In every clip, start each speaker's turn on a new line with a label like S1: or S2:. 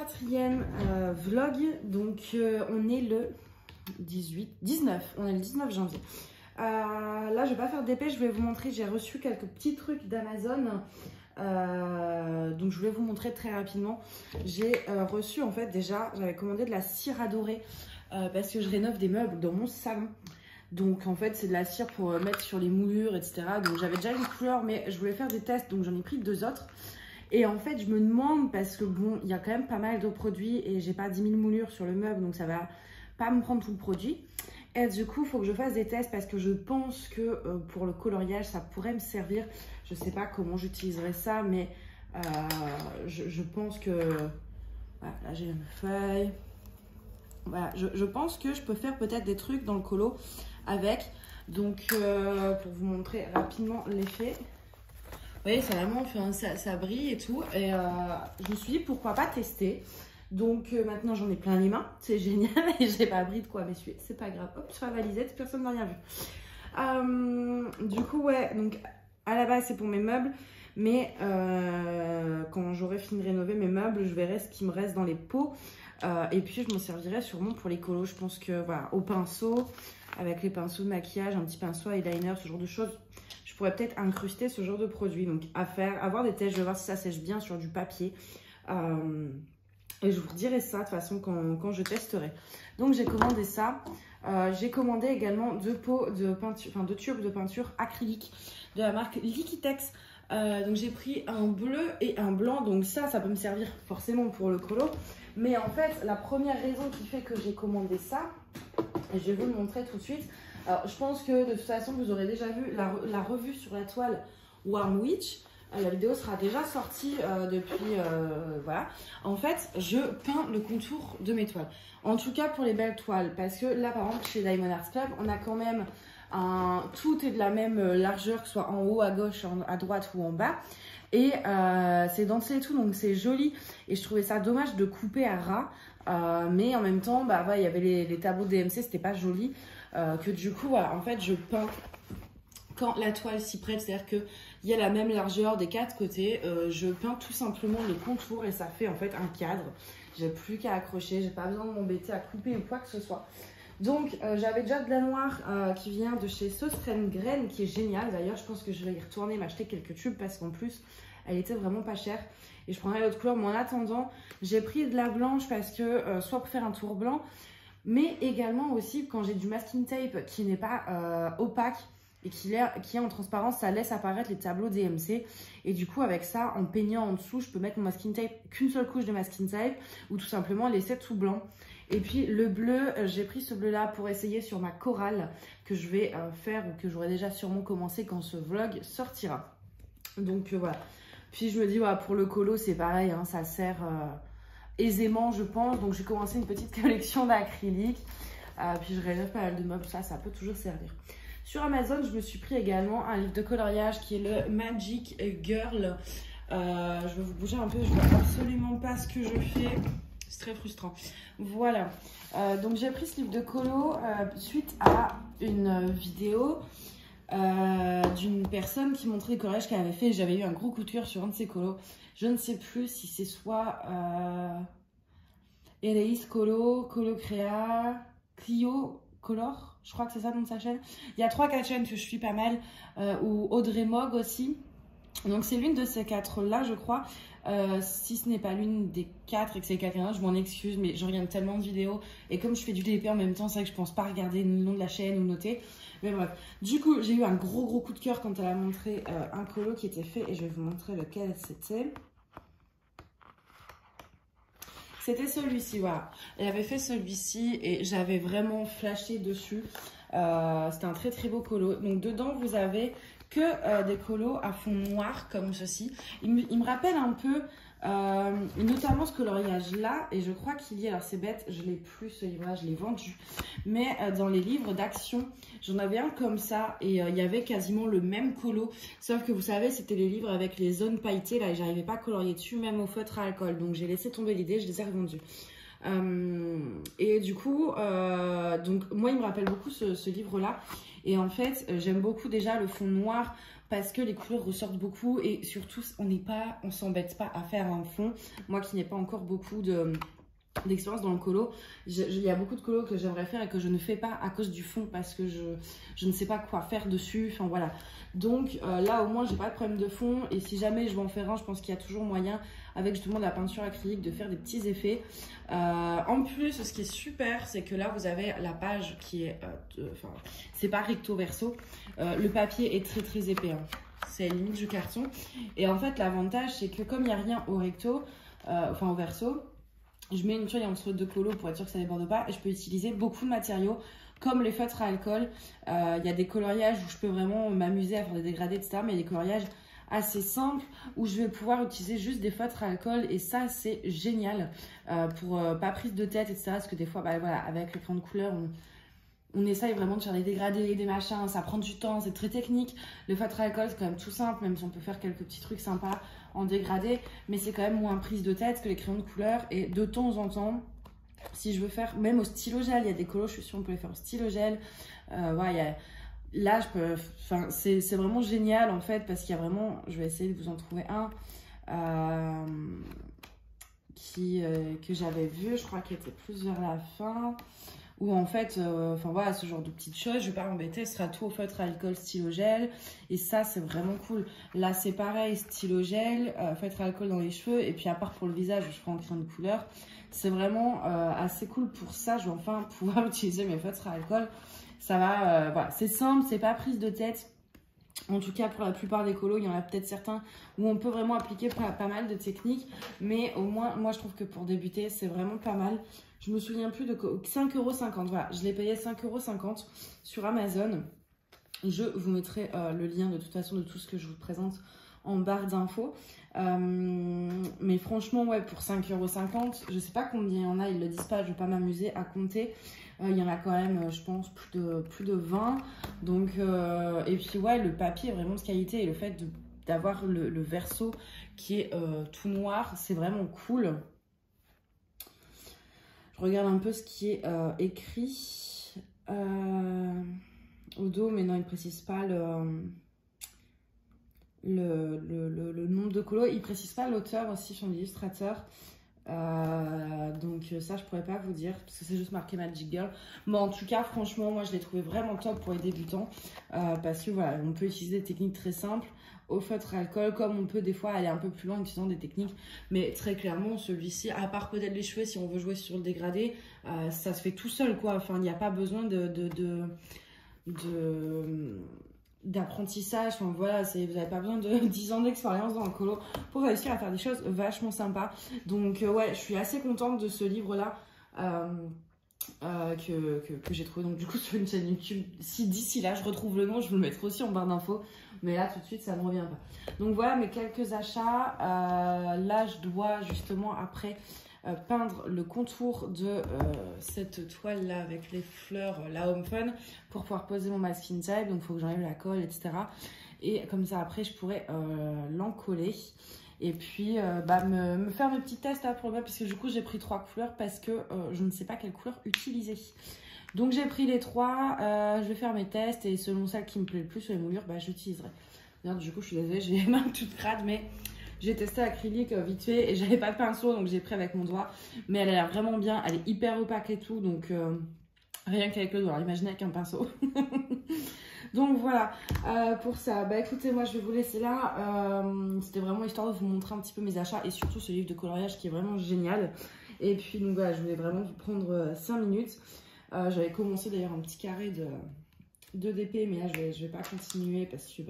S1: quatrième vlog. Donc on est le 19, on est le 19 janvier. Là je vais pas faire d'épée, je vais vous montrer, j'ai reçu quelques petits trucs d'Amazon. Donc je voulais vous montrer très rapidement. J'ai reçu en fait déjà, j'avais commandé de la cire à dorer parce que je rénove des meubles dans mon salon. Donc en fait c'est de la cire pour mettre sur les moulures, etc. Donc j'avais déjà une couleur mais je voulais faire des tests, donc j'en ai pris 2 autres. Et en fait je me demande, parce que bon, il y a quand même pas mal de produits et j'ai pas 10 000 moulures sur le meuble, donc ça va pas me prendre tout le produit. Et du coup il faut que je fasse des tests parce que je pense que pour le coloriage ça pourrait me servir. Je sais pas comment j'utiliserai ça, mais je pense que... Voilà, là j'ai une feuille. Voilà, je pense que je peux faire peut-être des trucs dans le colo avec. Donc pour vous montrer rapidement l'effet. Vous voyez, ça vraiment, ça brille et tout. Et je me suis dit pourquoi pas tester. Donc maintenant j'en ai plein les mains, c'est génial. Et j'ai pas appris de quoi m'essuyer, c'est pas grave. Hop, sur la valisette, personne n'a rien vu. Du coup ouais, donc à la base c'est pour mes meubles. Mais quand j'aurai fini de rénover mes meubles, je verrai ce qui me reste dans les pots. Et puis je m'en servirai sûrement pour les colos. Je pense que voilà, au pinceau, avec les pinceaux de maquillage, un petit pinceau eyeliner, ce genre de choses, je pourrais peut-être incruster ce genre de produit. Donc à faire, avoir des tests, je vais voir si ça sèche bien sur du papier. Et je vous redirai ça de toute façon quand je testerai. Donc j'ai commandé ça. J'ai commandé également 2 pots de peinture, enfin 2 tubes de peinture acrylique de la marque Liquitex. Donc j'ai pris un bleu et un blanc, donc ça peut me servir forcément pour le colo. Mais en fait la première raison qui fait que j'ai commandé ça, et je vais vous le montrer tout de suite. Alors je pense que de toute façon vous aurez déjà vu la revue sur la toile Warm Witch. La vidéo sera déjà sortie depuis, voilà. En fait, je peins le contour de mes toiles. En tout cas pour les belles toiles, parce que là par exemple chez Diamond Art Club, on a quand même tout est de la même largeur, que ce soit en haut, à gauche, à droite ou en bas. Et c'est dentelé et tout, donc c'est joli. Et je trouvais ça dommage de couper à ras. Mais en même temps, bah ouais, il y avait les tableaux DMC, c'était pas joli. Que du coup, voilà, en fait, je peins quand la toile s'y prête, c'est-à-dire qu'il y a la même largeur des 4 côtés. Je peins tout simplement les contours et ça fait en fait un cadre. J'ai plus qu'à accrocher, j'ai pas besoin de m'embêter à couper ou quoi que ce soit. Donc j'avais déjà de la noire qui vient de chez Sostren Grain, qui est géniale. D'ailleurs je pense que je vais y retourner m'acheter quelques tubes parce qu'en plus elle était vraiment pas chère. Et je prendrai l'autre couleur, mais en attendant j'ai pris de la blanche parce que soit pour faire un tour blanc, mais également aussi quand j'ai du masking tape qui n'est pas opaque et qui est en transparence, ça laisse apparaître les tableaux DMC. Et du coup avec ça, en peignant en dessous, je peux mettre mon masking tape qu'une seule couche de masking tape ou tout simplement laisser tout blanc. Et puis le bleu, j'ai pris ce bleu là pour essayer sur ma chorale que je vais faire ou que j'aurai déjà sûrement commencé quand ce vlog sortira. Donc voilà. Puis je me dis voilà, pour le colo c'est pareil, hein, ça sert aisément je pense. Donc j'ai commencé une petite collection d'acrylique. Puis je rénove pas mal de meubles, ça peut toujours servir. Sur Amazon, je me suis pris également un livre de coloriage qui est le Magic Girl. Je vais vous bouger un peu, je vois absolument pas ce que je fais. C'est très frustrant. Voilà. Donc j'ai pris ce livre de colo suite à une vidéo d'une personne qui montrait le coloriage qu'elle avait fait. J'avais eu un gros coup de cœur sur un de ses colos. Je ne sais plus si c'est soit Eleis Colo, Colo Créa, Clio Color. Je crois que c'est ça le nom de sa chaîne. Il y a 3-4 chaînes que je suis pas mal. Ou Audrey Mogg aussi. Donc c'est l'une de ces 4 là je crois. Si ce n'est pas l'une des 4 et que c'est quelqu'un d'autre, je m'en excuse, mais je regarde tellement de vidéos et comme je fais du DP en même temps, c'est vrai que je pense pas regarder le nom de la chaîne ou noter. Mais bref, du coup j'ai eu un gros coup de cœur quand elle a montré un colo qui était fait et je vais vous montrer lequel c'était. C'était celui-ci, voilà. Elle avait fait celui-ci et j'avais vraiment flashé dessus. C'était un très beau colo. Donc dedans vous avez que des colos à fond noir comme ceci. Il me rappelle un peu, notamment ce coloriage là, et je crois qu'il y a, alors c'est bête, je l'ai plus ce livre là, je l'ai vendu, mais dans les livres d'action, j'en avais un comme ça, et il y avait quasiment le même colo, sauf que vous savez, c'était les livres avec les zones pailletées là, et j'arrivais pas à colorier dessus, même au feutre à alcool, donc j'ai laissé tomber l'idée, je les ai revendus. Et du coup, donc moi il me rappelle beaucoup ce livre là. Et en fait j'aime beaucoup déjà le fond noir parce que les couleurs ressortent beaucoup et surtout on s'embête pas à faire un fond. Moi qui n'ai pas encore beaucoup d'expérience dans le colo, il y a beaucoup de colos que j'aimerais faire et que je ne fais pas à cause du fond parce que je ne sais pas quoi faire dessus, enfin voilà. Donc là au moins j'ai pas de problème de fond et si jamais je vais en faire un, je pense qu'il y a toujours moyen avec justement de la peinture acrylique de faire des petits effets. En plus ce qui est super c'est que là vous avez la page qui est, c'est pas recto verso, le papier est très épais, hein. C'est limite du carton et en fait l'avantage c'est que comme il n'y a rien au recto, au verso, je mets une feuille entre deux colos pour être sûr que ça ne déborde pas et je peux utiliser beaucoup de matériaux comme les feutres à alcool. Il y a des coloriages où je peux vraiment m'amuser à faire des dégradés, etc. Mais il y a des coloriages assez simples où je vais pouvoir utiliser juste des feutres à alcool et ça c'est génial pour pas prise de tête, etc. Parce que des fois, bah, voilà, avec les crayons de couleur, on essaye vraiment de faire des dégradés, des machins, ça prend du temps, c'est très technique. Le feutre à alcool c'est quand même tout simple, même si on peut faire quelques petits trucs sympas en dégradé, mais c'est quand même moins prise de tête que les crayons de couleur. Et de temps en temps, si je veux faire, même au stylo gel, il y a des colos, je suis sûre on peut les faire au stylo gel. Voilà, là je peux, enfin c'est vraiment génial en fait, parce qu'il y a vraiment, je vais essayer de vous en trouver un que j'avais vu, je crois qu'il était plus vers la fin. Où en fait, enfin voilà, ce genre de petites choses, je vais pas m'embêter, ce sera tout au feutre à alcool, stylo gel, et ça c'est vraiment cool. Là c'est pareil, stylo gel, feutre à alcool dans les cheveux, et puis à part pour le visage, je ferai en crayon de couleur. C'est vraiment assez cool pour ça, je vais enfin pouvoir utiliser mes feutres à alcool. Ça va, voilà, c'est simple, c'est pas prise de tête. En tout cas, pour la plupart des colos, il y en a peut-être certains où on peut vraiment appliquer pas mal de techniques. Mais au moins, moi, je trouve que pour débuter, c'est vraiment pas mal. Je me souviens plus de 5,50 €. Voilà, je l'ai payé 5,50 € sur Amazon. Je vous mettrai le lien de toute façon de tout ce que je vous présente en barre d'infos. Mais franchement, ouais, pour 5,50 €, je sais pas combien il y en a, ils le disent pas, je vais pas m'amuser à compter. Il y en a quand même, je pense, plus de 20. Donc, et puis ouais, le papier est vraiment de qualité et le fait d'avoir le verso qui est tout noir, c'est vraiment cool. Je regarde un peu ce qui est écrit au dos, mais non, il ne précise pas le nombre de colos. Il ne précise pas l'auteur aussi, son illustrateur. Donc ça je pourrais pas vous dire parce que c'est juste marqué Magic Girl, mais en tout cas franchement moi je l'ai trouvé vraiment top pour les débutants parce que voilà, on peut utiliser des techniques très simples au feutre à alcool comme on peut des fois aller un peu plus loin en utilisant des techniques, mais très clairement celui-ci, à part peut-être les cheveux si on veut jouer sur le dégradé, ça se fait tout seul quoi. Enfin il n'y a pas besoin d'apprentissage, enfin voilà, vous n'avez pas besoin de 10 ans d'expérience dans le colo pour réussir à faire des choses vachement sympas. Donc ouais, je suis assez contente de ce livre là que j'ai trouvé donc du coup sur une chaîne YouTube. Si d'ici là je retrouve le nom, je vous le mettrai aussi en barre d'infos, mais là tout de suite ça ne me revient pas. Donc voilà mes quelques achats. Là je dois justement après peindre le contour de cette toile là avec les fleurs, la Home Fun, pour pouvoir poser mon masking tape. Donc il faut que j'enlève la colle, etc. Et comme ça après je pourrais l'encoller et puis me faire mes petits tests là pour le mettre, parce que du coup j'ai pris 3 couleurs parce que je ne sais pas quelle couleur utiliser. Donc j'ai pris les 3, je vais faire mes tests et selon celle qui me plaît le plus sur les moulures, j'utiliserai. D'ailleurs du coup je suis désolée, j'ai les mains toutes crades, mais j'ai testé acrylique vite fait et j'avais pas de pinceau donc j'ai pris avec mon doigt. Mais elle a l'air vraiment bien, elle est hyper opaque et tout, donc rien qu'avec le doigt, alors imaginez avec un pinceau. Donc voilà pour ça. Écoutez, moi je vais vous laisser là. C'était vraiment histoire de vous montrer un petit peu mes achats et surtout ce livre de coloriage qui est vraiment génial. Et puis donc voilà, je voulais vraiment vous prendre 5 minutes. J'avais commencé d'ailleurs un petit carré de DP, mais là je vais pas continuer parce que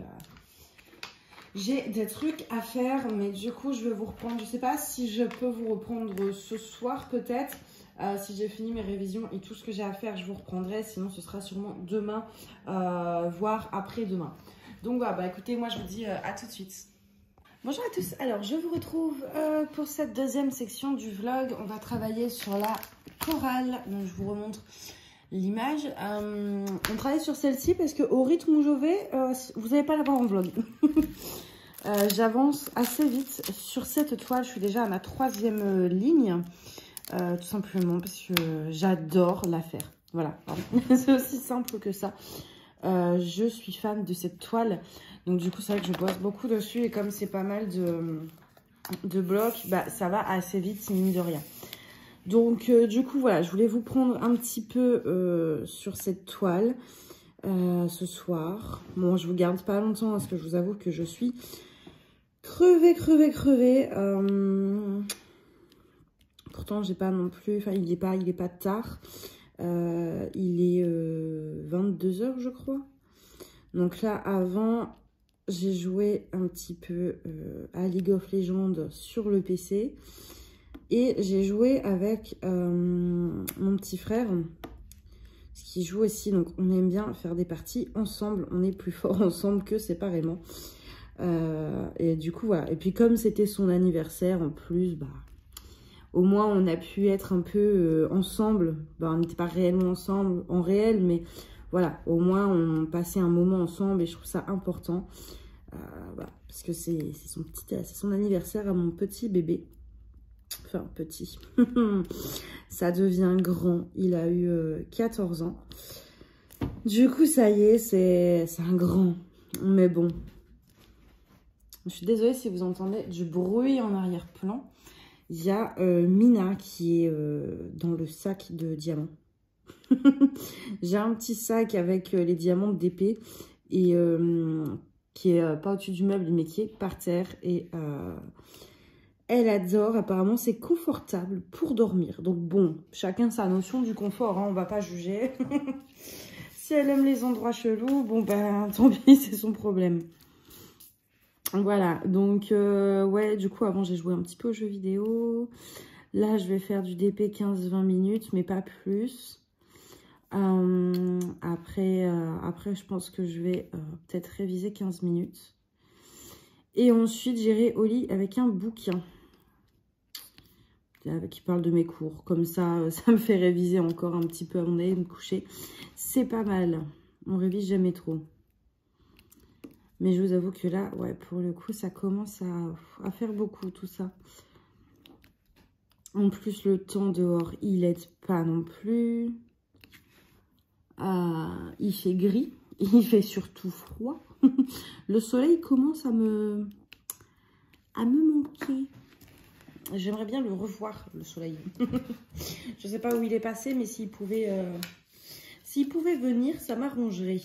S1: j'ai des trucs à faire, mais du coup je vais vous reprendre, je sais pas si je peux vous reprendre ce soir peut-être, si j'ai fini mes révisions et tout ce que j'ai à faire je vous reprendrai, sinon ce sera sûrement demain, voire après-demain. Donc voilà, écoutez, moi je vous dis à tout de suite. Bonjour à tous, alors je vous retrouve pour cette deuxième section du vlog. On va travailler sur la chorale, donc je vous remontre l'image. On travaille sur celle-ci parce que au rythme où je vais, vous n'allez pas la voir en vlog. J'avance assez vite sur cette toile. Je suis déjà à ma 3e ligne, tout simplement parce que j'adore la faire. Voilà, c'est aussi simple que ça. je suis fan de cette toile. Donc du coup, c'est vrai que je bosse beaucoup dessus. Et comme c'est pas mal de blocs, bah, ça va assez vite, mine de rien. Donc du coup, voilà, je voulais vous prendre un petit peu sur cette toile ce soir. Bon, je vous garde pas longtemps parce que je vous avoue que je suis crevée. Pourtant, j'ai pas non plus... Enfin, il est pas tard. Il est 22 h, je crois. Donc là, avant, j'ai joué un petit peu à League of Legends sur le PC. Et j'ai joué avec mon petit frère, qui joue aussi. Donc, on aime bien faire des parties ensemble. On est plus fort ensemble que séparément. Et du coup, voilà. Et puis, comme c'était son anniversaire, en plus, bah... Au moins, on a pu être un peu ensemble. Ben, on n'était pas réellement ensemble en réel, mais voilà, au moins, on passait un moment ensemble et je trouve ça important. Voilà, parce que c'est son anniversaire à mon petit bébé. Enfin, petit. Ça devient grand. Il a eu 14 ans. Du coup, ça y est, c'est un grand. Mais bon. Je suis désolée si vous entendez du bruit en arrière-plan. Il y a Mina qui est dans le sac de diamants. J'ai un petit sac avec les diamants d'épée et qui est pas au-dessus du meuble mais qui est par terre. Et elle adore, apparemment c'est confortable pour dormir. Donc bon, chacun sa notion du confort, hein, on va pas juger. Si elle aime les endroits chelous, bon ben tant pis, c'est son problème. Voilà, donc ouais, du coup, avant, j'ai joué un petit peu aux jeux vidéo. Là, je vais faire du DP 15-20 minutes, mais pas plus. Après, je pense que je vais peut-être réviser 15 minutes. Et ensuite, j'irai au lit avec un bouquin qui parle de mes cours. Comme ça, ça me fait réviser encore un petit peu avant d'aller me coucher. C'est pas mal. On révise jamais trop. Mais je vous avoue que là, ouais, pour le coup, ça commence à faire beaucoup, tout ça. En plus, le temps dehors, il aide pas non plus. Il fait gris. Il fait surtout froid. Le soleil commence à me manquer. J'aimerais bien le revoir, le soleil. Je sais pas où il est passé, mais s'il pouvait venir, ça m'arrangerait.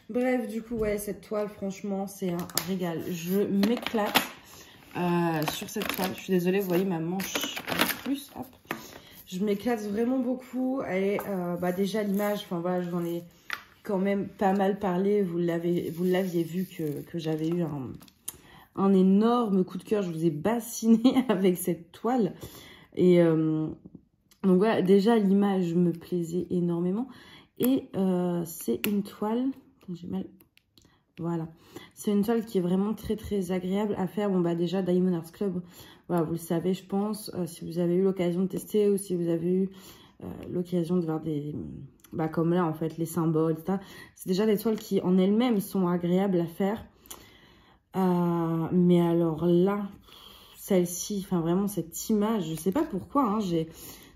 S1: Bref, du coup, ouais, cette toile, franchement, c'est un régal. Je m'éclate sur cette toile. Je suis désolée, vous voyez ma manche en plus. Hop. Je m'éclate vraiment beaucoup. Elle est, bah, déjà, l'image, enfin voilà, je vous en ai quand même pas mal parlé. Vous l'aviez vu que j'avais eu un énorme coup de cœur. Je vous ai bassiné avec cette toile. Et donc voilà, déjà, l'image me plaisait énormément. Et c'est une toile... J'ai mal. Voilà. C'est une toile qui est vraiment très très agréable à faire. Bon bah déjà Diamond Art Club, voilà, vous le savez je pense. Si vous avez eu l'occasion de tester ou si vous avez eu l'occasion de voir des... Bah comme là en fait, les symboles, etc. C'est déjà des toiles qui en elles-mêmes sont agréables à faire. Mais alors là, celle-ci, enfin vraiment cette image, je sais pas pourquoi, hein,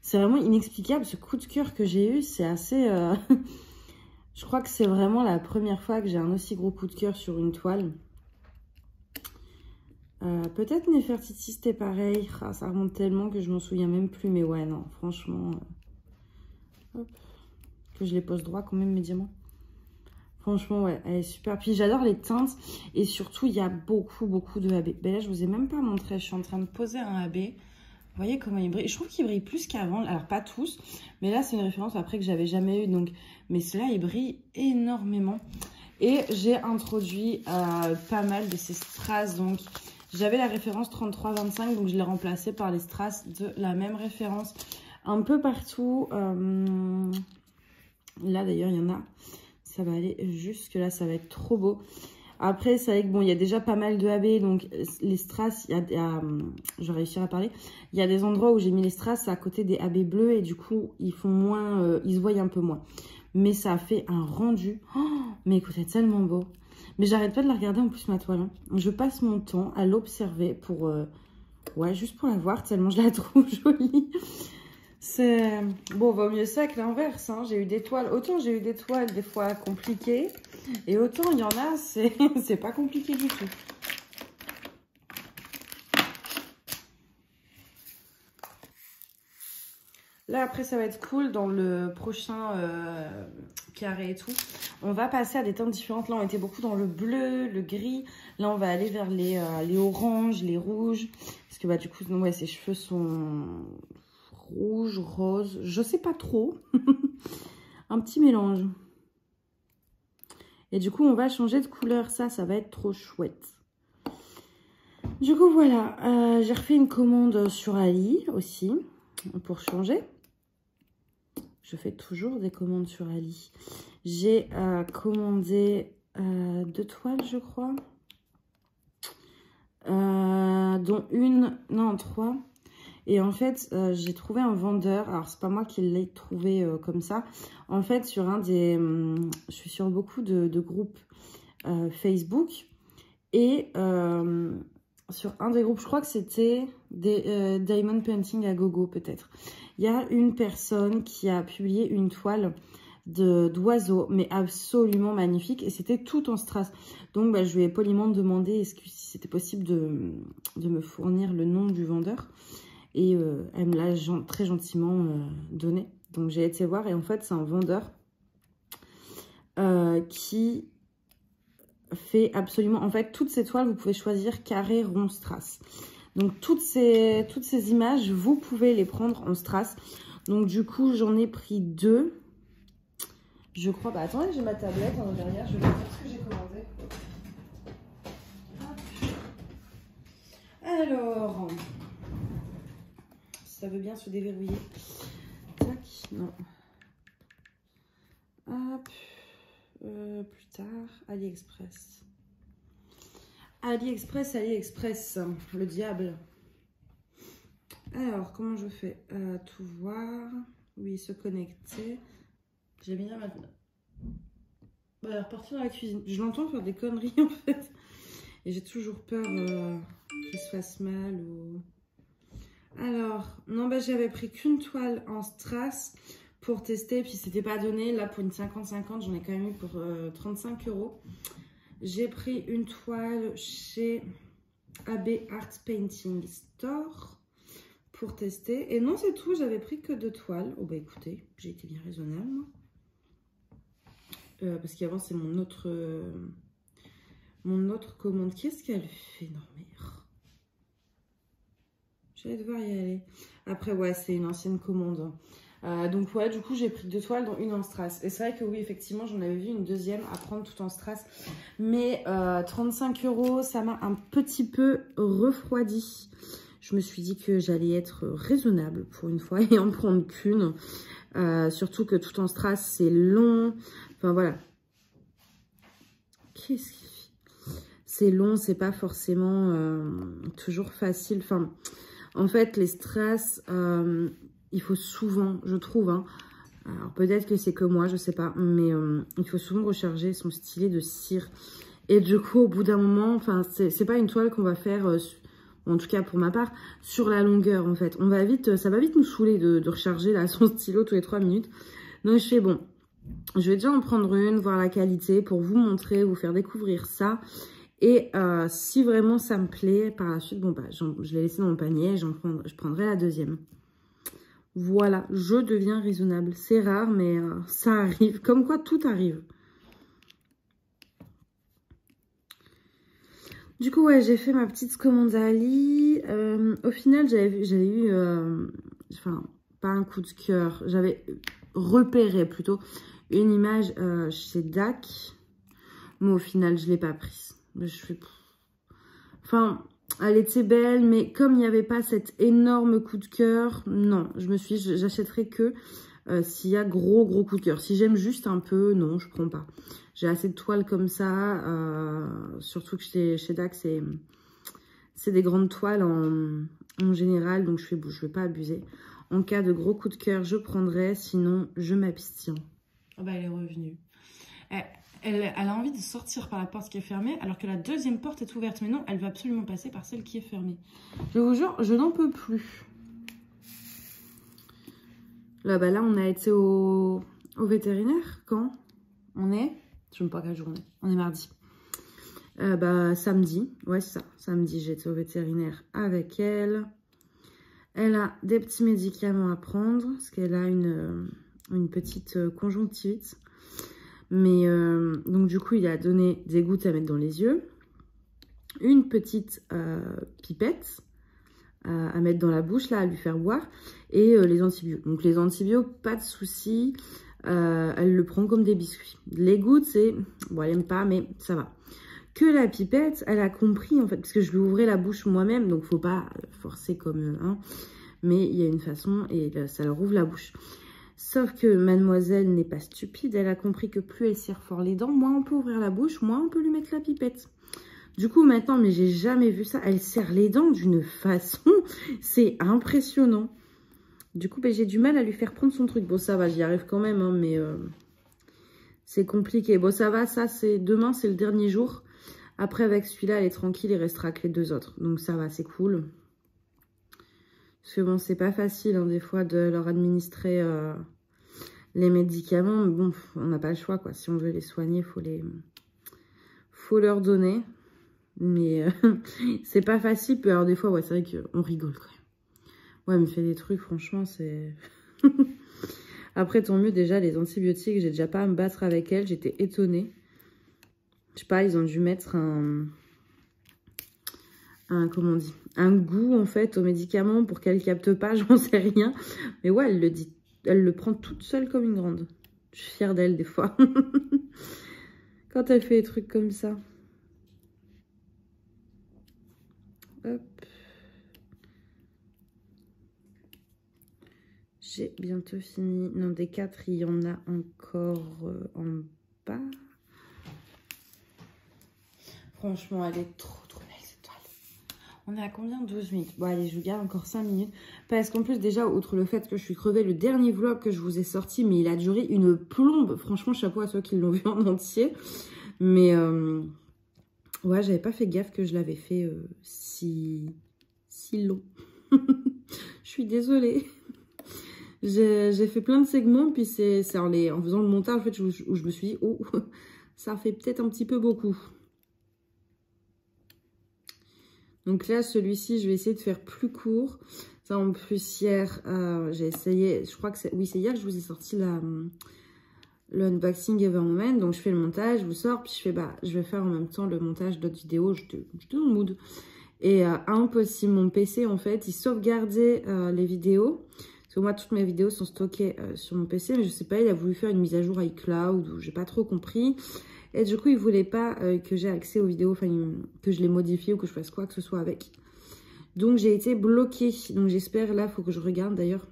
S1: c'est vraiment inexplicable. Ce coup de cœur que j'ai eu, c'est assez... Je crois que c'est vraiment la première fois que j'ai un aussi gros coup de cœur sur une toile. Peut-être Nefertiti, c'était pareil. Ah, ça remonte tellement que je m'en souviens même plus. Mais ouais, non, franchement. Hop, que je les pose droit quand même, mes diamants. Franchement, ouais, elle est super. Puis j'adore les teintes. Et surtout, il y a beaucoup de AB. Ben là, je vous ai même pas montré. Je suis en train de poser un AB. Vous voyez comment il brille. Je trouve qu'il brille plus qu'avant. Alors, pas tous. Mais là, c'est une référence après que j'avais jamais eu. Donc, mais cela, il brille énormément. Et j'ai introduit pas mal de ces strass. Donc, j'avais la référence 33-25. Donc, je l'ai remplacée par les strass de la même référence. Un peu partout. Là, d'ailleurs, il y en a. Ça va aller jusque là. Ça va être trop beau. Après, c'est vrai que bon, il y a déjà pas mal de AB, donc les strass, je vais réussir à parler. Il y a des endroits où j'ai mis les strass à côté des AB bleus et du coup, ils font moins, ils se voient un peu moins. Mais ça a fait un rendu. Oh, mais écoutez, tellement beau. Mais j'arrête pas de la regarder en plus, ma toile. Hein. Je passe mon temps à l'observer pour, ouais, juste pour la voir, tellement je la trouve jolie. C'est... Bon, vaut mieux ça que l'inverse. Hein. J'ai eu des toiles... Autant j'ai eu des toiles des fois compliquées. Et autant il y en a, c'est pas compliqué du tout. Là, après, ça va être cool dans le prochain carré et tout. On va passer à des teintes différentes. Là, on était beaucoup dans le bleu, le gris. Là, on va aller vers les oranges, les rouges. Parce que, bah, du coup, ouais, ses cheveux sont rouges, roses. Je sais pas trop. Un petit mélange. Et du coup, on va changer de couleur. Ça va être trop chouette. Du coup, voilà. J'ai refait une commande sur Ali aussi. Pour changer. Je fais toujours des commandes sur Ali. J'ai commandé 2 toiles, je crois. Dont une, non 3. Et en fait, j'ai trouvé un vendeur. Alors, c'est pas moi qui l'ai trouvé comme ça. En fait, sur un des... je suis sur beaucoup de groupes Facebook. Et sur un des groupes, je crois que c'était des Diamond Painting à gogo peut-être. Il y a une personne qui a publié une toile d'oiseaux, mais absolument magnifique. Et c'était tout en strass. Donc, bah, je lui ai poliment demandé est-ce que si c'était possible de me fournir le nom du vendeur. Et elle me l'a très gentiment donné. Donc, j'ai été voir. Et en fait, c'est un vendeur qui fait absolument... En fait, toutes ces toiles, vous pouvez choisir carré, rond, strass. Donc, toutes ces images, vous pouvez les prendre en strass. Donc, du coup, j'en ai pris 2. Je crois... Bah, attendez, j'ai ma tablette en derrière. Je vais vous dire ce que j'ai commandé. Alors... Ça veut bien se déverrouiller. Tac, non. Hop. Plus tard, AliExpress. AliExpress, le diable. Alors, comment je fais? Tout voir. Oui, se connecter. J'ai bien maintenant. Bah, repartir dans la cuisine. Je l'entends faire des conneries en fait. Et j'ai toujours peur qu'il se fasse mal ou... Alors, non, bah, j'avais pris qu'une toile en strass pour tester. Puis, c'était pas donné. Là, pour une 50-50, j'en ai quand même eu pour 35 €. J'ai pris une toile chez AB Art Painting Store pour tester. Et non, c'est tout. J'avais pris que 2 toiles. Oh, bah, écoutez, j'ai été bien raisonnable, moi. Parce qu'avant, c'est mon autre commande. Qu'est-ce qu'elle fait? Non, mais... Je vais devoir y aller. Après, ouais, c'est une ancienne commande. Donc, ouais, du coup, j'ai pris 2 toiles, dont une en strass. Et c'est vrai que oui, effectivement, j'en avais vu une deuxième à prendre tout en strass. Mais 35 €, ça m'a un petit peu refroidi. Je me suis dit que j'allais être raisonnable pour une fois et en prendre qu'une. Surtout que tout en strass, c'est long. Enfin, voilà. Qu'est-ce qu'il fait? C'est long, c'est pas forcément toujours facile. Enfin... En fait, les strass, il faut souvent, je trouve, hein, alors peut-être que c'est que moi, je sais pas, mais il faut souvent recharger son stylet de cire. Et du coup, au bout d'un moment, enfin, c'est pas une toile qu'on va faire, en tout cas pour ma part, sur la longueur, en fait. Ça va vite nous saouler de recharger là, son stylo tous les 3 minutes. Donc, je fais bon, je vais déjà en prendre une, voir la qualité pour vous montrer, vous faire découvrir ça. Et si vraiment ça me plaît, par la suite, bon bah je l'ai laissé dans mon panier, je prendrai la deuxième. Voilà, je deviens raisonnable. C'est rare, mais ça arrive. Comme quoi, tout arrive. Du coup, ouais, j'ai fait ma petite commande à Ali. Au final, j'avais eu, enfin, pas un coup de cœur. J'avais repéré plutôt une image chez DAC. Mais au final, je ne l'ai pas prise. Je fais... Enfin, elle était belle, mais comme il n'y avait pas cet énorme coup de cœur, non. Je me suis dit, j'achèterai que s'il y a gros coup de cœur. Si j'aime juste un peu, non, je prends pas. J'ai assez de toiles comme ça, surtout que chez DAC, c'est des grandes toiles en général, donc je vais pas abuser. En cas de gros coup de cœur, je prendrai, sinon je m'abstiens. Oh bah, elle est revenue. Elle a envie de sortir par la porte qui est fermée, alors que la deuxième porte est ouverte. Mais non, elle veut absolument passer par celle qui est fermée. Je vous jure, je n'en peux plus. Là, bah là, on a été au vétérinaire. Quand on est? Je ne sais pas quelle journée. On est mardi. Bah, samedi. Ouais, c'est ça. Samedi, j'ai été au vétérinaire avec elle. Elle a des petits médicaments à prendre parce qu'elle a une petite conjonctivite. Mais donc, du coup, il a donné des gouttes à mettre dans les yeux. Une petite pipette à mettre dans la bouche, là, à lui faire boire. Et les antibiotiques. Donc, les antibiotiques, pas de souci. Elle le prend comme des biscuits. Les gouttes, c'est... Bon, elle n'aime pas, mais ça va. Que la pipette, elle a compris, en fait, parce que je lui ouvrais la bouche moi-même, donc faut pas forcer comme... Hein, mais il y a une façon, et ça leur ouvre la bouche. Sauf que mademoiselle n'est pas stupide, elle a compris que plus elle serre fort les dents, moins on peut ouvrir la bouche, moins on peut lui mettre la pipette. Du coup, maintenant, mais j'ai jamais vu ça, elle serre les dents d'une façon, c'est impressionnant. Du coup, ben, j'ai du mal à lui faire prendre son truc. Bon, ça va, j'y arrive quand même, hein, mais c'est compliqué. Bon, ça va, ça, c'est demain, c'est le dernier jour. Après, avec celui-là, elle est tranquille, il restera que les 2 autres. Donc, ça va, c'est cool. Parce que bon, c'est pas facile, hein, des fois, de leur administrer les médicaments. Mais bon, on n'a pas le choix, quoi. Si on veut les soigner, faut leur donner. Mais c'est pas facile. Puis alors, des fois, ouais, c'est vrai qu'on rigole, quand même. Ouais, elle me fait des trucs, franchement, c'est... Après, tant mieux, déjà, les antibiotiques, j'ai déjà pas à me battre avec elle. J'étais étonnée. Je sais pas, ils ont dû mettre comment on dit, un goût, en fait, aux médicaments pour qu'elle capte pas, j'en sais rien. Mais ouais, elle le dit, elle le prend toute seule comme une grande. Je suis fière d'elle, des fois. Quand elle fait des trucs comme ça. Hop. J'ai bientôt fini. Non, des 4, il y en a encore en bas. Franchement, elle est trop belle, cette toile. On est à combien? 12 minutes. Bon, allez, je vous garde encore 5 minutes. Parce qu'en plus, déjà, outre le fait que je suis crevée, le dernier vlog que je vous ai sorti, mais il a duré une plombe. Franchement, chapeau à ceux qui l'ont vu en entier. Mais, ouais, j'avais pas fait gaffe que je l'avais fait si long. Je suis désolée. J'ai fait plein de segments, puis c'est en faisant le montage, en fait, où je me suis dit, oh, ça fait peut-être un petit peu beaucoup. Donc là, celui-ci, je vais essayer de faire plus court. Ça, en plus, hier, j'ai essayé, je crois que c'est... Oui, c'est hier que je vous ai sorti le unboxing Evermoment. Donc, je fais le montage, je vous sors, puis je fais, bah, je vais faire en même temps le montage d'autres vidéos. J'étais dans le mood. Et impossible, mon PC, en fait, il sauvegardait les vidéos. Parce que moi, toutes mes vidéos sont stockées sur mon PC. Mais je sais pas, il a voulu faire une mise à jour iCloud, ou j'ai pas trop compris. Et du coup, il voulait pas que j'ai accès aux vidéos, enfin, que je les modifie ou que je fasse quoi que ce soit avec. Donc, j'ai été bloquée. Donc, j'espère, là, il faut que je regarde d'ailleurs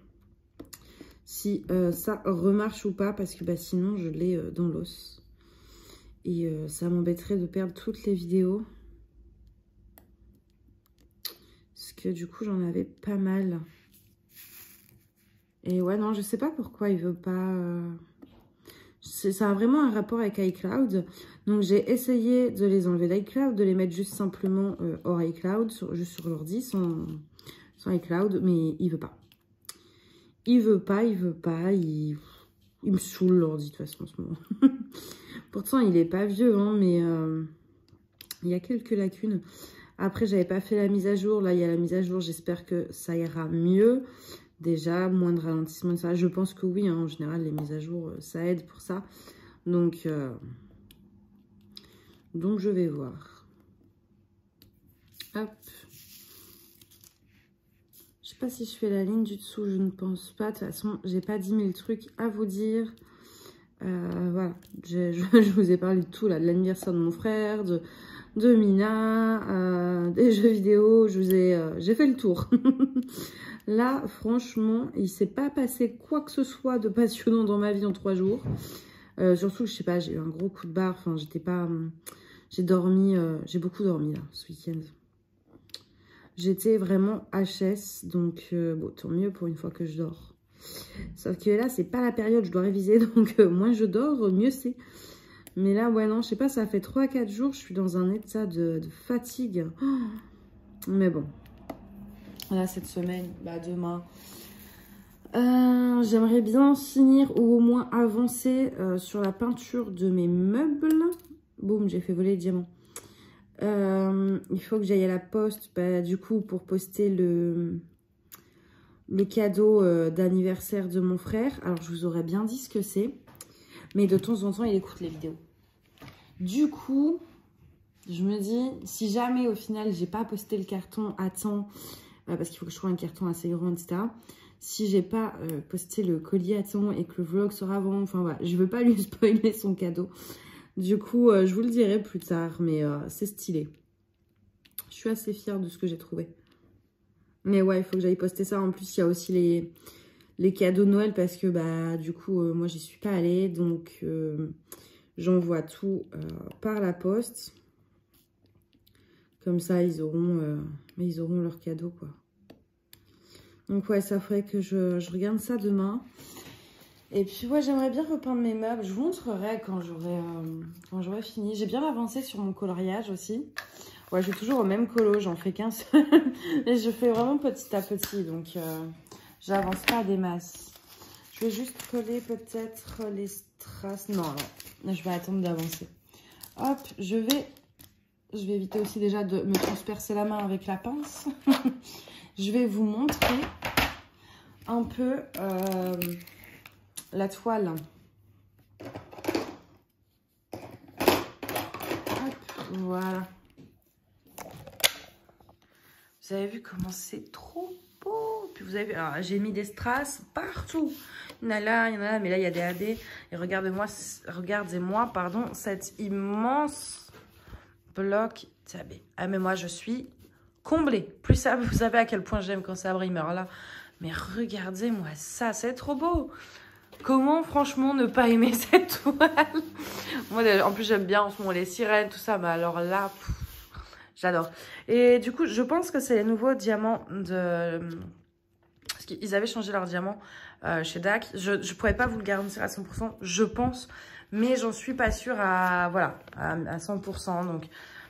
S1: si ça remarche ou pas. Parce que bah, sinon, je l'ai dans l'os. Et ça m'embêterait de perdre toutes les vidéos. Parce que du coup, j'en avais pas mal. Et ouais, non, je sais pas pourquoi il veut pas... Ça a vraiment un rapport avec iCloud. Donc, j'ai essayé de les enlever d'iCloud, de les mettre juste simplement hors iCloud, juste sur l'ordi, sans iCloud, mais il veut pas. Il veut pas. Il me saoule l'ordi, de toute façon, en ce moment. Pourtant, il est pas vieux, hein, mais il y a quelques lacunes. Après, j'avais pas fait la mise à jour. Là, il y a la mise à jour. J'espère que ça ira mieux. Déjà, moins de ralentissement, ça. Je pense que oui, hein, en général, les mises à jour, ça aide pour ça. Donc je vais voir. Hop. Je sais pas si je fais la ligne du dessous, je ne pense pas. De toute façon, j'ai pas 10 000 trucs à vous dire. Voilà, je vous ai parlé de tout, là, de l'anniversaire de mon frère, de Mina, des jeux vidéo. J'ai fait le tour. Là, franchement, il ne s'est pas passé quoi que ce soit de passionnant dans ma vie en 3 jours. Surtout, je sais pas, j'ai eu un gros coup de barre. Enfin, j'étais pas... J'ai dormi... j'ai beaucoup dormi, là, ce week-end. J'étais vraiment HS. Donc, bon, tant mieux pour une fois que je dors. Sauf que là, c'est pas la période, je dois réviser. Donc, moins je dors, mieux c'est. Mais là, ouais, non, je sais pas, ça fait 3-4 jours. Je suis dans un état de fatigue. Mais bon. Là, cette semaine, bah, demain, J'aimerais bien finir ou au moins avancer sur la peinture de mes meubles. Boum, j'ai fait voler les diamants. Il faut que j'aille à la poste, du coup, pour poster le cadeau d'anniversaire de mon frère. Alors, je vous aurais bien dit ce que c'est. Mais de temps en temps, il écoute les vidéos. Du coup, je me dis, si jamais, au final, j'ai pas posté le carton à temps, parce qu'il faut que je trouve un carton assez grand, etc. Si j'ai pas posté le colis à temps et que le vlog sera avant, enfin voilà, je veux pas lui spoiler son cadeau. Du coup, je vous le dirai plus tard, mais c'est stylé. Je suis assez fière de ce que j'ai trouvé. Mais ouais, il faut que j'aille poster ça. En plus, il y a aussi les cadeaux de Noël parce que bah du coup, moi, j'y suis pas allée. Donc, j'envoie tout par la poste. Comme ça, ils auront leurs cadeaux, quoi. Donc ouais, ça ferait que je regarde ça demain. Et puis ouais, j'aimerais bien repeindre mes meubles. Je vous montrerai quand j'aurai fini. J'ai bien avancé sur mon coloriage aussi. Ouais, je suis toujours au même colo, j'en fais qu'un seul. Et je fais vraiment petit à petit, donc j'avance pas des masses. Je vais juste coller peut-être les strass. Non, non, je vais attendre d'avancer. Hop, je vais éviter aussi déjà de me transpercer la main avec la pince. Je vais vous montrer un peu la toile. Hop, voilà. Vous avez vu comment c'est trop beau. Puis vous avez vu, alors j'ai mis des strass partout. Il y en a là, il y en a là, mais là il y a des AB. Et regardez-moi, pardon, cet immense bloc d'AB. Ah mais moi je suis comblée. Plus ça, vous savez à quel point j'aime quand ça brille, mais alors là, mais regardez-moi ça, c'est trop beau. Comment franchement ne pas aimer cette toile? Moi en plus j'aime bien en ce moment les sirènes, tout ça, mais alors là, j'adore. Et du coup, je pense que c'est les nouveaux diamants de... Parce qu'ils avaient changé leurs diamants chez DAC. Je ne pourrais pas vous le garantir à 100%, je pense. Mais j'en suis pas sûre à 100%. Donc,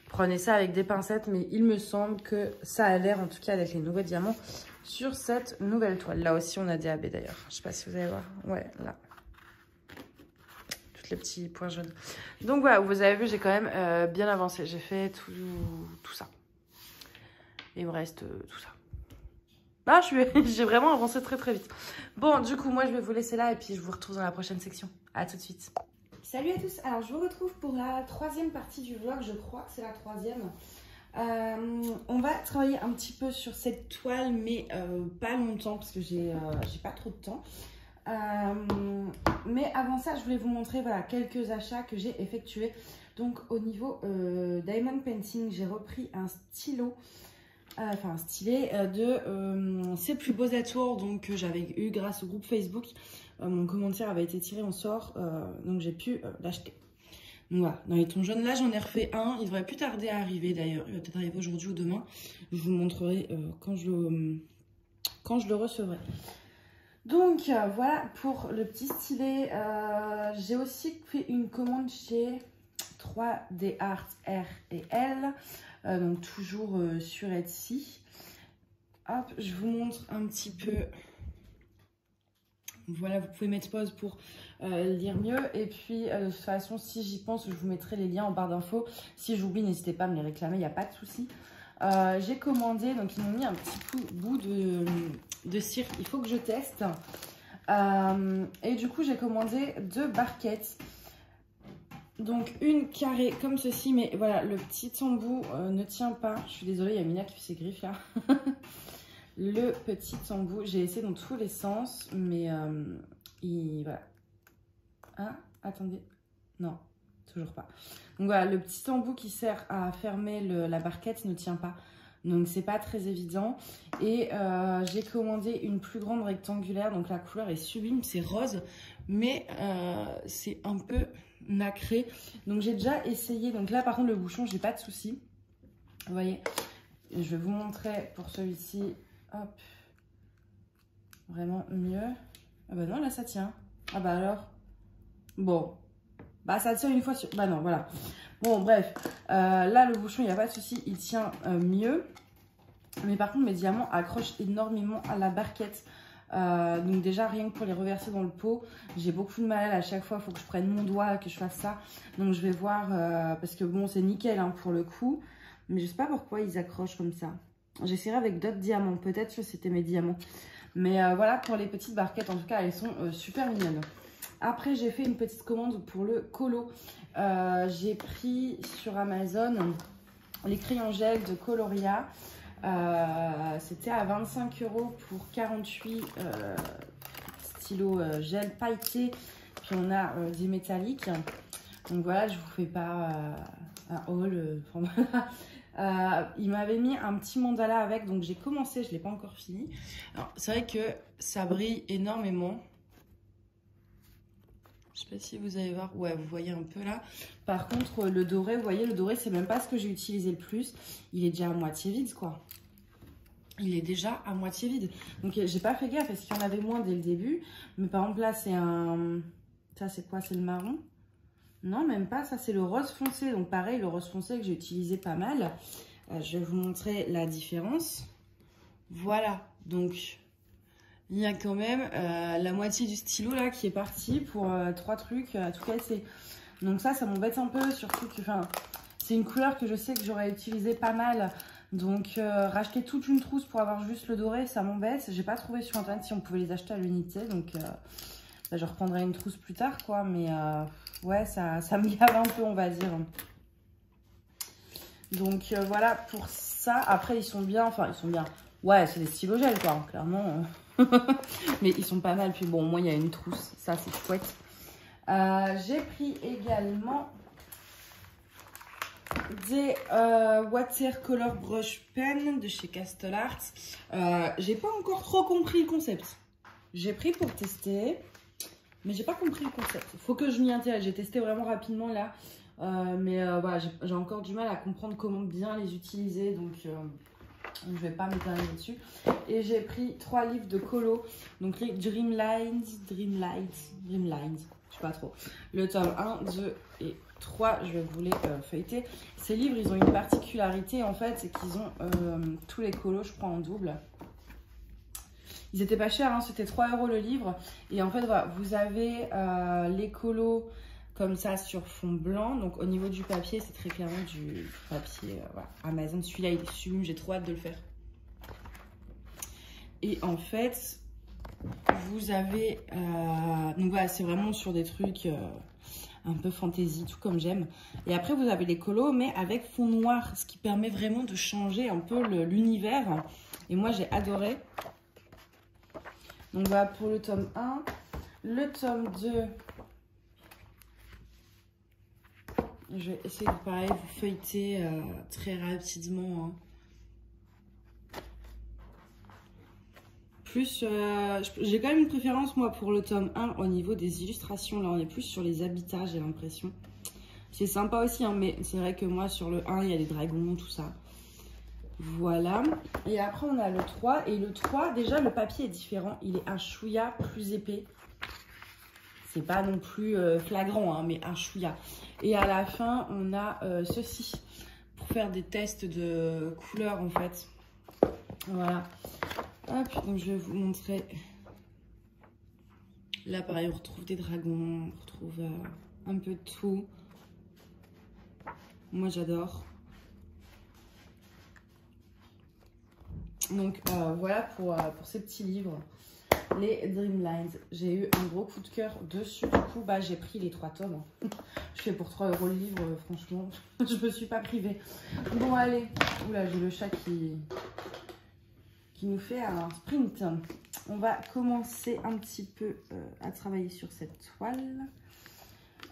S1: prenez ça avec des pincettes. Mais il me semble que ça a l'air, en tout cas, avec les nouveaux diamants, sur cette nouvelle toile. Là aussi, on a des AB d'ailleurs. Je ne sais pas si vous allez voir. Ouais, là. Les petits points jaunes. Donc voilà, vous avez vu, j'ai quand même bien avancé. J'ai fait tout ça. Il me reste tout ça. Ah, j'ai vraiment avancé très très vite. Bon, du coup, moi, je vais vous laisser là et puis je vous retrouve dans la prochaine section. À tout de suite. Salut à tous. Alors, je vous retrouve pour la troisième partie du vlog. Je crois que c'est la troisième. On va travailler un petit peu sur cette toile, mais pas longtemps parce que j'ai pas trop de temps. Mais avant ça, je voulais vous montrer voilà, quelques achats que j'ai effectués. Donc au niveau Diamond Painting, j'ai repris un stylo, enfin un stylet de C'est plus beaux atours, donc que j'avais eu grâce au groupe Facebook. Mon commentaire avait été tiré en sort, donc j'ai pu l'acheter. Donc voilà, dans les tons jaunes, là j'en ai refait un, il devrait plus tarder à arriver d'ailleurs, il va peut-être arriver aujourd'hui ou demain. Je vous montrerai quand je le recevrai. Donc voilà pour le petit stylet. J'ai aussi fait une commande chez 3D Art R et L. Donc toujours sur Etsy. Hop, je vous montre un petit peu. Voilà, vous pouvez mettre pause pour lire mieux. Et puis de toute façon, si j'y pense, je vous mettrai les liens en barre d'infos. Si j'oublie, n'hésitez pas à me les réclamer, il n'y a pas de souci. J'ai commandé, donc ils m'ont mis un petit bout de cire, il faut que je teste. Et du coup, j'ai commandé 2 barquettes. Donc une carrée comme ceci, mais voilà, le petit embout ne tient pas. Je suis désolée, il y a Mina qui fait ses griffes là. Le petit embout, j'ai essayé dans tous les sens, mais voilà. Hein, attendez, non, toujours pas. Donc voilà, le petit embout qui sert à fermer la barquette ne tient pas. Donc c'est pas très évident. Et j'ai commandé une plus grande rectangulaire. Donc la couleur est sublime, c'est rose. Mais c'est un peu nacré. Donc j'ai déjà essayé. Donc là par contre le bouchon, j'ai pas de souci. Vous voyez, je vais vous montrer pour celui-ci. Hop. Vraiment mieux. Ah bah non, là ça tient. Ah bah alors. Bon. Bah ça tient une fois sur... Bah non, voilà. Bon, bref. Là, le bouchon, il n'y a pas de souci. Il tient mieux. Mais par contre, mes diamants accrochent énormément à la barquette. Donc déjà rien que pour les reverser dans le pot, j'ai beaucoup de mal à chaque fois, il faut que je prenne mon doigt, que je fasse ça. Donc je vais voir, parce que bon c'est nickel hein, pour le coup, mais je sais pas pourquoi ils accrochent comme ça. J'essaierai avec d'autres diamants, peut-être que c'était mes diamants. Mais voilà pour les petites barquettes, en tout cas elles sont super mignonnes. Après j'ai fait une petite commande pour le colo. J'ai pris sur Amazon les crayons gel de Coloria. C'était à 25 € pour 48 stylos gel pailletés. Puis on a des métalliques. Donc voilà, je vous fais pas un haul. Voilà. Il m'avait mis un petit mandala avec, donc j'ai commencé, je ne l'ai pas encore fini. Alors c'est vrai que ça brille énormément. Je sais pas si vous allez voir, ouais vous voyez un peu là. Par contre le doré, vous voyez le doré c'est même pas ce que j'ai utilisé le plus. Il est déjà à moitié vide quoi. Il est déjà à moitié vide. Donc j'ai pas fait gaffe parce qu'il y en avait moins dès le début. Mais par exemple là c'est un... Ça c'est quoi? C'est le marron? Non même pas, ça c'est le rose foncé. Donc pareil le rose foncé que j'ai utilisé pas mal. Je vais vous montrer la différence. Voilà, donc... Il y a quand même la moitié du stylo là qui est parti pour 3 trucs à tout casser. Donc ça m'embête un peu, surtout que c'est une couleur que je sais que j'aurais utilisé pas mal. Donc racheter toute une trousse pour avoir juste le doré, ça m'embête. J'ai pas trouvé sur internet si on pouvait les acheter à l'unité. Donc bah, je reprendrai une trousse plus tard quoi. Mais ouais, ça me gave un peu on va dire. Donc voilà pour ça. Après ils sont bien, enfin ils sont bien. Ouais, c'est des stylos gel quoi, clairement. Mais ils sont pas mal. Puis bon, moi il y a une trousse, ça c'est chouette. J'ai pris également des watercolor brush pen de chez Castle Art. J'ai pas encore trop compris le concept. J'ai pris pour tester, mais j'ai pas compris le concept. Faut que je m'y intéresse. J'ai testé vraiment rapidement là, mais voilà, j'ai encore du mal à comprendre comment bien les utiliser. Donc je vais pas m'éterniser dessus. Et j'ai pris 3 livres de colo. Donc les Dreamlines, je sais pas trop. Le tome 1, 2 et 3, je vais vous les feuilleter. Ces livres, ils ont une particularité en fait, c'est qu'ils ont tous les colos, je crois, en double. Ils étaient pas chers, hein, c'était 3 € le livre. Et en fait, voilà, vous avez les colos comme ça sur fond blanc. Donc au niveau du papier, c'est très clairement du papier voilà. Amazon. Celui-là, il est sublime, j'ai trop hâte de le faire. Et en fait, vous avez... donc voilà, c'est vraiment sur des trucs un peu fantasy, tout comme j'aime. Et après, vous avez les colos, mais avec fond noir, ce qui permet vraiment de changer un peu l'univers. Et moi, j'ai adoré. Donc voilà pour le tome 1. Le tome 2... Je vais essayer de pareil vous feuilleter très rapidement. Hein. Plus, j'ai quand même une préférence moi pour le tome 1 au niveau des illustrations. Là on est plus sur les habitats j'ai l'impression. C'est sympa aussi hein, mais c'est vrai que moi sur le 1 il y a les dragons, tout ça. Voilà. Et après on a le 3. Et le 3 déjà le papier est différent. Il est un chouïa plus épais. C'est pas non plus flagrant hein, mais un chouïa. Et à la fin, on a ceci pour faire des tests de couleurs en fait. Voilà. Hop, donc je vais vous montrer. Là, pareil, on retrouve des dragons, on retrouve un peu de tout. Moi, j'adore. Donc voilà pour ces petits livres. Les Dreamlines, j'ai eu un gros coup de cœur dessus. Du coup, bah, j'ai pris les 3 tomes. Je fais pour 3 € le livre, franchement, je me suis pas privée. Bon, allez. Oula, j'ai le chat qui nous fait un sprint. On va commencer un petit peu à travailler sur cette toile.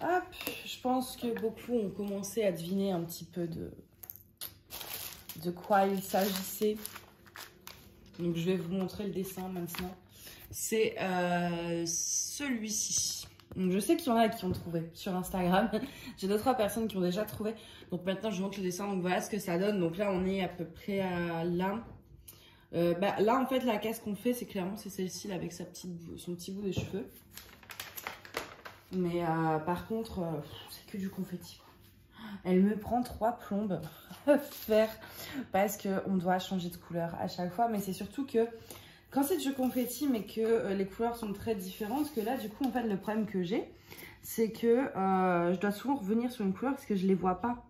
S1: Hop, je pense que beaucoup ont commencé à deviner un petit peu de quoi il s'agissait. Donc, je vais vous montrer le dessin maintenant. C'est celui-ci. Donc je sais qu'il y en a qui ont trouvé sur Instagram. J'ai 2-3 personnes qui ont déjà trouvé. Donc maintenant je vous montre le dessin. Donc voilà ce que ça donne. Donc là on est à peu près à là. Là en fait la case qu'on fait c'est clairement c'est celle-ci avec son petit bout de cheveux. Mais par contre c'est que du confetti. Elle me prend 3 plombes à faire parce qu'on doit changer de couleur à chaque fois. Mais c'est surtout que quand c'est du confetti mais que les couleurs sont très différentes, que là du coup en fait le problème que j'ai, c'est que je dois souvent revenir sur une couleur parce que je les vois pas.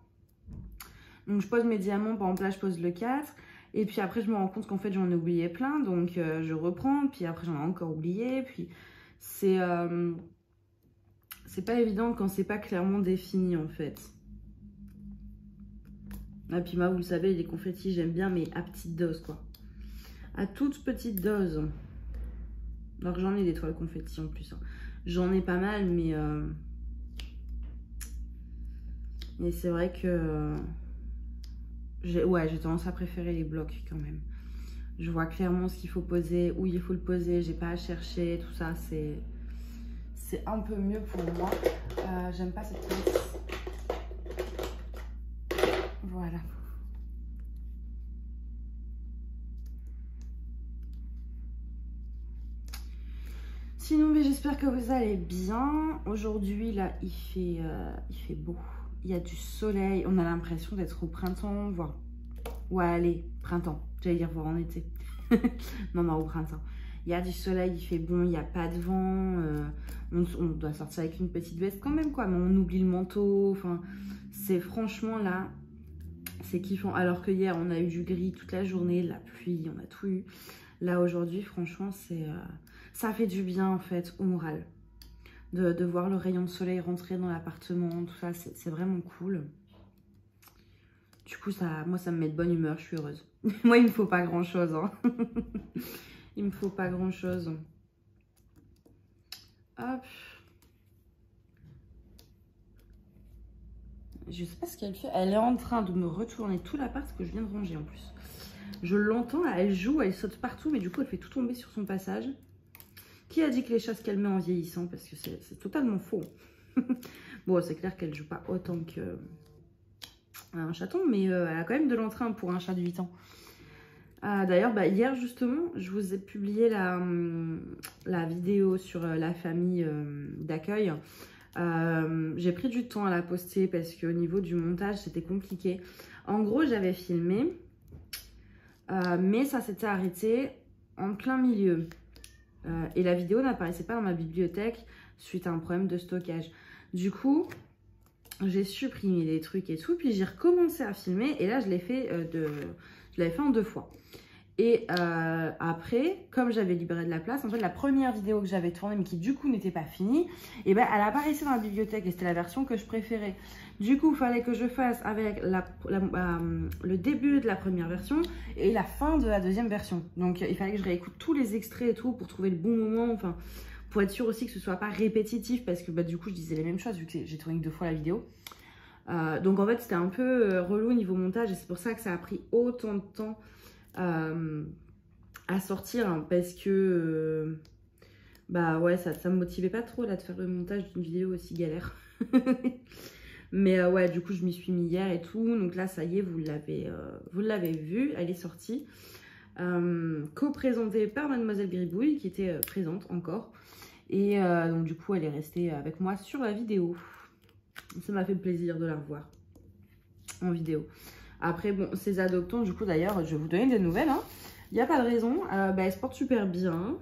S1: Donc je pose mes diamants, par exemple là je pose le 4, et puis après je me rends compte qu'en fait j'en ai oublié plein, donc je reprends, puis après j'en ai encore oublié, puis c'est pas évident quand c'est pas clairement défini en fait. Et puis moi vous le savez, les confettis j'aime bien mais à petite dose quoi. À toute petite dose. Alors j'en ai des toiles confettis en plus. Hein. J'en ai pas mal mais c'est vrai que j'ai tendance à préférer les blocs quand même. Je vois clairement ce qu'il faut poser, où il faut le poser, j'ai pas à chercher, tout ça, c'est un peu mieux pour moi. J'aime pas cette pièce. Voilà. Sinon, mais j'espère que vous allez bien. Aujourd'hui, là, il fait beau. Il y a du soleil. On a l'impression d'être au printemps, voire... Ouais, allez, printemps. J'allais dire voire en été. Non, au printemps. Il y a du soleil, il fait bon, il n'y a pas de vent. On doit sortir avec une petite veste quand même, quoi. Mais on oublie le manteau. Enfin, c'est franchement, là, c'est kiffant. Alors que hier, on a eu du gris toute la journée, la pluie, on a tout eu. Là, aujourd'hui, franchement, ça fait du bien, en fait, au moral. De voir le rayon de soleil rentrer dans l'appartement, tout ça, c'est vraiment cool. Du coup, moi, ça me met de bonne humeur, je suis heureuse. Moi, il me faut pas grand-chose. Hein. Il me faut pas grand-chose. Hop. Je sais pas ce qu'elle fait. Elle est en train de me retourner tout l'appart que je viens de ranger en plus. Je l'entends, là, elle joue, elle saute partout, mais du coup, elle fait tout tomber sur son passage. Qui a dit que les choses qu'elle met en vieillissant? Parce que c'est totalement faux. Bon, c'est clair qu'elle joue pas autant qu'un chaton, mais elle a quand même de l'entrain pour un chat de 8 ans. D'ailleurs, hier, justement, je vous ai publié la vidéo sur la famille d'accueil. J'ai pris du temps à la poster parce qu'au niveau du montage, c'était compliqué. En gros, j'avais filmé, mais ça s'était arrêté en plein milieu. Et la vidéo n'apparaissait pas dans ma bibliothèque suite à un problème de stockage. Du coup, j'ai supprimé les trucs et tout, puis j'ai recommencé à filmer et là je l'ai fait en 2 fois. Et après, comme j'avais libéré de la place, en fait la première vidéo que j'avais tournée mais qui du coup n'était pas finie, et ben elle apparaissait dans la bibliothèque et c'était la version que je préférais. Du coup, il fallait que je fasse avec le début de la première version et la fin de la deuxième version. Donc il fallait que je réécoute tous les extraits et tout pour trouver le bon moment, enfin pour être sûr aussi que ce soit pas répétitif parce que du coup je disais les mêmes choses vu que j'ai tourné que 2 fois la vidéo. Donc en fait c'était un peu relou au niveau montage et c'est pour ça que ça a pris autant de temps à sortir hein, parce que ouais ça me motivait pas trop là de faire le montage d'une vidéo aussi galère. Mais ouais du coup je m'y suis mis hier et tout, donc là ça y est vous l'avez vu, elle est sortie, co-présentée par Mademoiselle Gribouille qui était présente encore et donc du coup elle est restée avec moi sur la vidéo. Ça m'a fait plaisir de la revoir en vidéo. Après, bon, ces adoptants, du coup, d'ailleurs, je vais vous donner des nouvelles. Hein. Il n'y a pas de raison. Elle se porte super bien.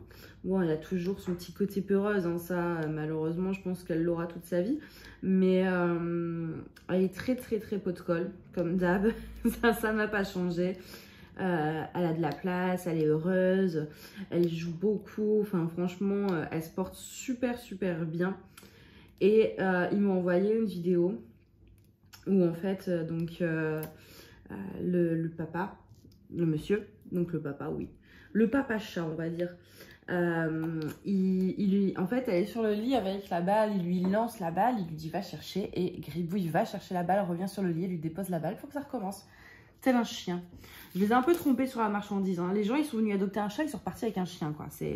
S1: Bon, elle a toujours son petit côté peureuse. Hein, ça, malheureusement, je pense qu'elle l'aura toute sa vie. Mais elle est très, très, très pot de colle, comme d'hab. Ça n'a pas changé. Elle a de la place, elle est heureuse. Elle joue beaucoup. Enfin, franchement, elle se porte super, super bien. Et ils m'ont envoyé une vidéo où, en fait, le papa, le monsieur, donc le papa, oui, le papa chat, on va dire, en fait, elle est sur le lit avec la balle, il lui lance la balle, il lui dit va chercher, et Gribouille va chercher la balle, revient sur le lit, lui dépose la balle, il faut que ça recommence. Tel un chien. Je les ai un peu trompés sur la marchandise, hein. Les gens, ils sont venus adopter un chat, ils sont repartis avec un chien, quoi, c'est...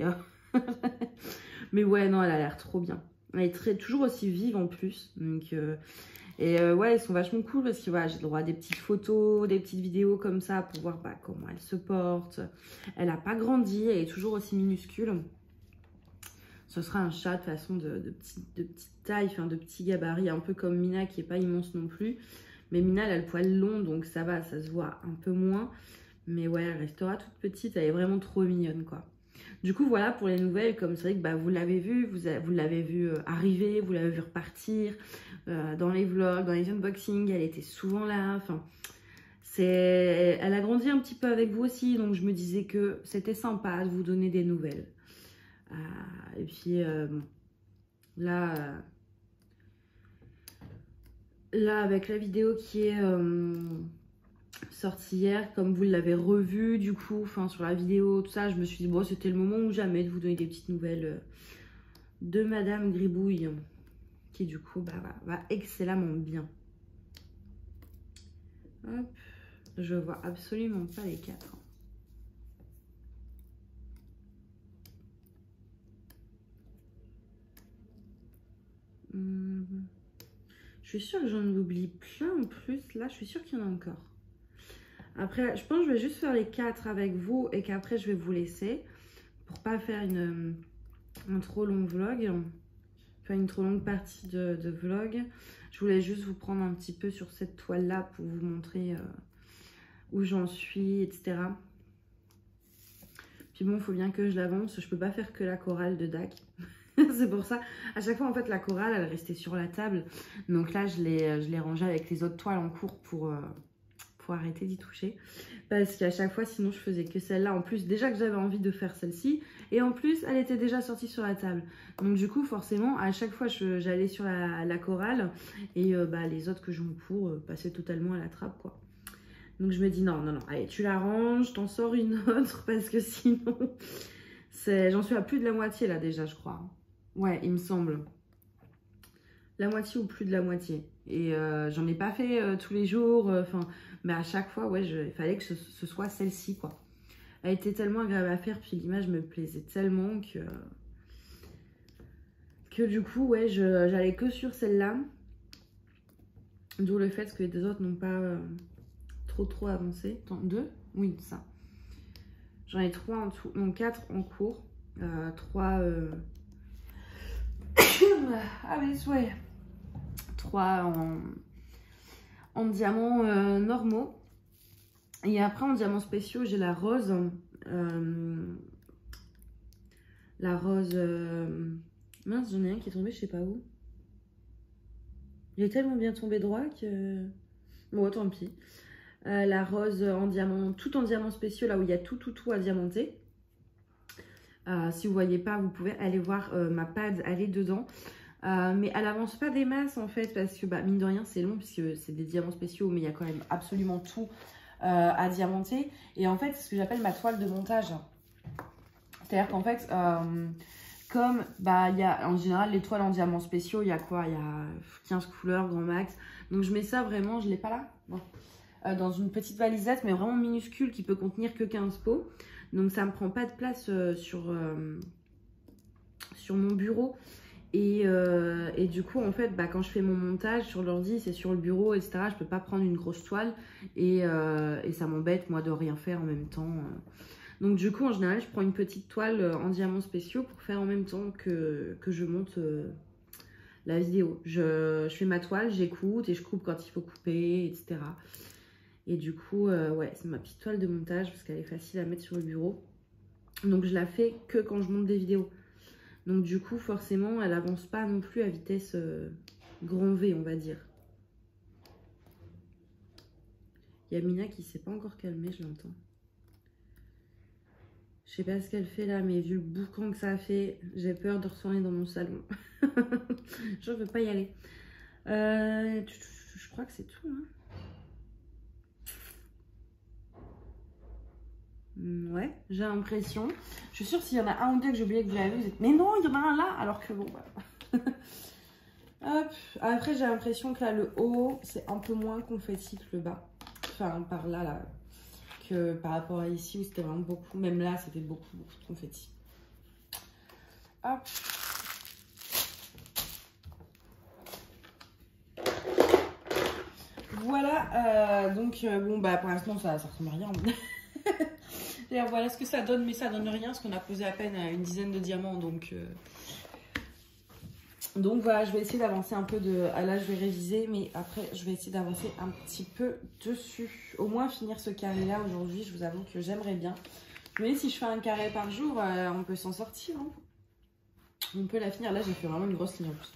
S1: Mais ouais, non, elle a l'air trop bien. Elle est toujours aussi vive en plus, donc... ouais, ils sont vachement cool parce que voilà, j'ai le droit à des petites photos, des petites vidéos comme ça pour voir comment elle se porte. Elle n'a pas grandi, elle est toujours aussi minuscule. Ce sera un chat de façon de petite taille, enfin de petit gabarit, un peu comme Mina qui n'est pas immense non plus. Mais Mina, elle a le poil long donc ça va, ça se voit un peu moins. Mais ouais, elle restera toute petite, elle est vraiment trop mignonne quoi. Du coup, voilà pour les nouvelles, comme c'est vrai que bah, vous l'avez vu, vous l'avez vu arriver, vous l'avez vu repartir dans les vlogs, dans les unboxings, elle était souvent là, enfin... Elle a grandi un petit peu avec vous aussi, donc je me disais que c'était sympa de vous donner des nouvelles. Et puis, bon, là, avec la vidéo qui est sortie hier, comme vous l'avez revue, du coup, enfin sur la vidéo, tout ça, je me suis dit, bon, c'était le moment ou jamais de vous donner des petites nouvelles de Madame Gribouille, qui du coup, bah, va excellemment bien. Hop. Je vois absolument pas les 4. Je suis sûre que j'en oublie plein en plus. Là, je suis sûre qu'il y en a encore. Après, je pense que je vais juste faire les 4 avec vous et qu'après, je vais vous laisser pour pas faire un trop long vlog. Enfin, une trop longue partie de vlog. Je voulais juste vous prendre un petit peu sur cette toile-là pour vous montrer... où j'en suis, etc. Puis bon, il faut bien que je l'avance. Je peux pas faire que la chorale de DAC. C'est pour ça. À chaque fois, en fait, la chorale, elle restait sur la table. Donc là, je l'ai rangée avec les autres toiles en cours pour arrêter d'y toucher. Parce qu'à chaque fois, sinon, je faisais que celle-là. En plus, déjà que j'avais envie de faire celle-ci. Et en plus, elle était déjà sortie sur la table. Donc du coup, forcément, à chaque fois, j'allais sur la chorale. Et bah, les autres que j'ai en cours passaient totalement à la trappe, quoi. Donc je me dis non, allez, tu la ranges, t'en sors une autre parce que sinon, j'en suis à plus de la moitié là déjà, je crois. Ouais, il me semble. La moitié ou plus de la moitié. Et j'en ai pas fait tous les jours, mais à chaque fois, ouais, il fallait que ce soit celle-ci, quoi. Elle était tellement agréable à faire, puis l'image me plaisait tellement que du coup, ouais, j'allais que sur celle-là. D'où le fait que les deux autres n'ont pas... trop avancé. Attends, 2? Oui, ça. J'en ai 3 en tout. Non, 4 en cours. 3... ah mais ouais. 3 en diamants normaux. Et après, en diamants spéciaux, j'ai la rose. La rose... mince, j'en ai un qui est tombé, je sais pas où. Il est tellement bien tombé droit que... Bon, tant pis. La rose en diamant, tout en diamants spéciaux, là où il y a tout à diamanter. Si vous voyez pas, vous pouvez aller voir ma pad, elle est dedans. Mais elle avance pas des masses en fait, parce que bah, mine de rien, c'est long, puisque c'est des diamants spéciaux, mais il y a quand même absolument tout à diamanter. Et en fait, c'est ce que j'appelle ma toile de montage. C'est-à-dire qu'en fait, comme bah, il y a en général les toiles en diamants spéciaux, il y a quoi? Il y a 15 couleurs, grand max. Donc je mets ça vraiment, je l'ai pas là bon. Dans une petite valisette, mais vraiment minuscule, qui peut contenir que 15 pots. Donc ça me prend pas de place sur mon bureau. Et du coup, en fait, bah, quand je fais mon montage sur l'ordi, c'est sur le bureau, etc. Je peux pas prendre une grosse toile. Et ça m'embête, moi, de rien faire en même temps. Donc du coup, en général, je prends une petite toile en diamants spéciaux pour faire en même temps que je monte la vidéo. Je fais ma toile, j'écoute et je coupe quand il faut couper, etc. Et du coup, ouais, c'est ma petite toile de montage parce qu'elle est facile à mettre sur le bureau. Donc, je la fais que quand je monte des vidéos. Donc, du coup, forcément, elle avance pas non plus à vitesse grand V, on va dire. Il y a Mina qui s'est pas encore calmée, je l'entends. Je sais pas ce qu'elle fait là, mais vu le boucan que ça a fait, j'ai peur de retourner dans mon salon. Je veux pas y aller. Je crois que c'est tout, hein. Ouais, j'ai l'impression. Je suis sûre s'il y en a un ou deux que j'ai oublié que vous l'avez vu, vous êtes... Mais non, il y en a un là, alors que bon, voilà. Hop. Après, j'ai l'impression que là, le haut, c'est un peu moins confetti que le bas. Enfin, par là, là. Que par rapport à ici, où c'était vraiment beaucoup. Même là, c'était beaucoup de confetti. Hop. Voilà. Donc, bon, bah, pour l'instant, ça ressemble à rien. D'ailleurs, voilà ce que ça donne, mais ça donne rien, parce qu'on a posé à peine une dizaine de diamants, donc voilà, je vais essayer d'avancer un peu là, je vais réviser, mais après, je vais essayer d'avancer un petit peu dessus. Au moins finir ce carré-là aujourd'hui, je vous avoue que j'aimerais bien. Mais si je fais un carré par jour, on peut s'en sortir. Hein. On peut la finir. Là, j'ai fait vraiment une grosse ligne en plus.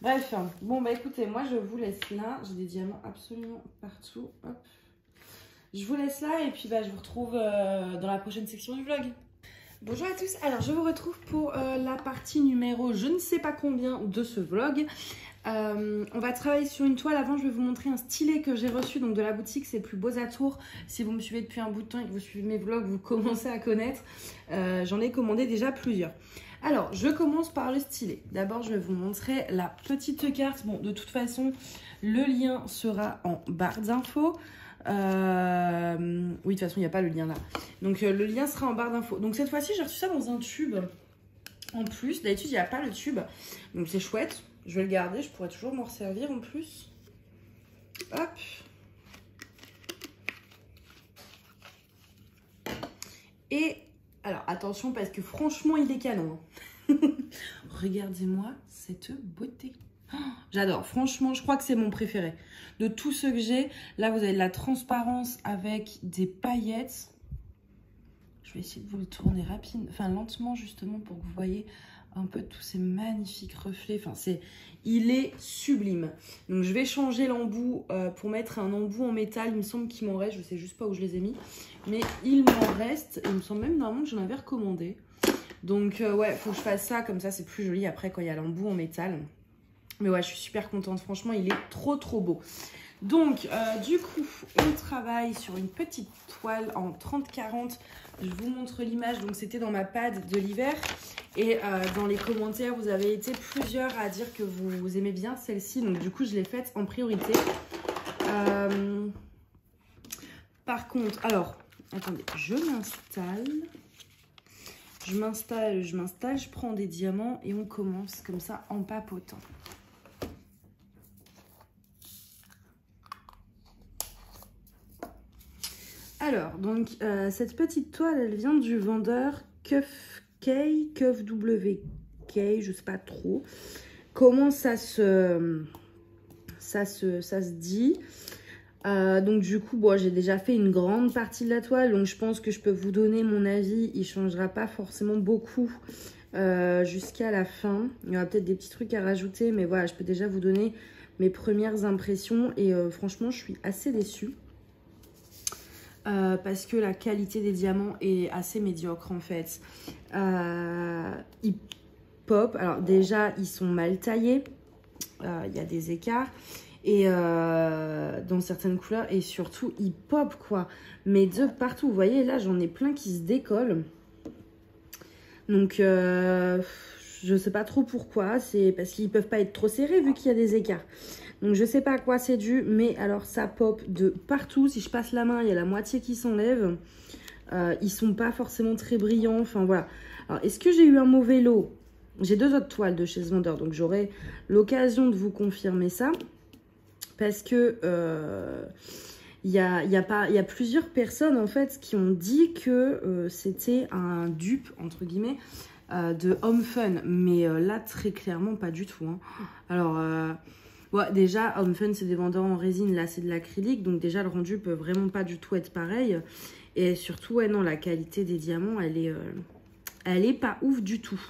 S1: Bref, bon bah écoutez, moi je vous laisse là. J'ai des diamants absolument partout. Hop. Je vous laisse là et puis bah, je vous retrouve dans la prochaine section du vlog. Bonjour à tous, alors je vous retrouve pour la partie numéro je ne sais pas combien de ce vlog. On va travailler sur une toile. Avant je vais vous montrer un stylet que j'ai reçu donc de la boutique C'est Plus Beaux à Tours. Si vous me suivez depuis un bout de temps et que vous suivez mes vlogs, vous commencez à connaître. J'en ai commandé déjà plusieurs. Alors je commence par le stylet. D'abord je vais vous montrer la petite carte. Bon, de toute façon le lien sera en barre d'infos. Oui, de toute façon il n'y a pas le lien là. Donc le lien sera en barre d'infos. Donc cette fois-ci j'ai reçu ça dans un tube en plus. D'habitude il n'y a pas le tube, donc c'est chouette. Je vais le garder, je pourrais toujours m'en resservir en plus. Hop. Et alors attention parce que franchement il est canon. Regardez-moi cette beauté. Oh, j'adore, franchement je crois que c'est mon préféré. De tous ceux que j'ai, là vous avez de la transparence avec des paillettes. Je vais essayer de vous le tourner lentement justement pour que vous voyez un peu tous ces magnifiques reflets. Enfin, il est sublime. Donc je vais changer l'embout pour mettre un embout en métal. Il me semble qu'il m'en reste, je sais juste pas où je les ai mis. Mais il m'en reste, et il me semble même normalement que j'en avais recommandé. Donc ouais, faut que je fasse ça, comme ça c'est plus joli après quand il y a l'embout en métal. Mais ouais, je suis super contente, franchement il est trop beau. Donc du coup, on travaille sur une petite toile en 30-40. Je vous montre l'image, donc c'était dans ma pad de l'hiver. Et dans les commentaires, vous avez été plusieurs à dire que vous aimez bien celle-ci. Donc du coup, je l'ai faite en priorité. Par contre, alors, attendez, je m'installe, je prends des diamants et on commence comme ça en papotant. Alors, donc, cette petite toile, elle vient du vendeur Cuff WK, je sais pas trop comment ça se dit. Donc du coup, bon, j'ai déjà fait une grande partie de la toile, donc je pense que je peux vous donner mon avis. Il changera pas forcément beaucoup jusqu'à la fin. Il y aura peut-être des petits trucs à rajouter, mais voilà, je peux déjà vous donner mes premières impressions. Et franchement, je suis assez déçue. Parce que la qualité des diamants est assez médiocre en fait. Ils pop. Alors déjà, ils sont mal taillés. Il y a des écarts. Et dans certaines couleurs. Et surtout, ils pop quoi. Mais de partout. Vous voyez, là, j'en ai plein qui se décollent. Donc, je sais pas trop pourquoi. C'est parce qu'ils peuvent pas être trop serrés vu qu'il y a des écarts. Donc je sais pas à quoi c'est dû, mais alors ça pop de partout. Si je passe la main, il y a la moitié qui s'enlève. Ils sont pas forcément très brillants. Enfin voilà. Alors est-ce que j'ai eu un mauvais lot? J'ai deux autres toiles de chez ce vendeur, donc j'aurai l'occasion de vous confirmer ça. Parce que il y a plusieurs personnes en fait qui ont dit que c'était un dupe entre guillemets de Home Fun. Mais là très clairement pas du tout. Hein. Alors... ouais, déjà, Home Fun, c'est des vendeurs en résine. Là, c'est de l'acrylique. Donc, déjà, le rendu peut vraiment pas du tout être pareil. Et surtout, ouais, non, la qualité des diamants, elle est pas ouf du tout.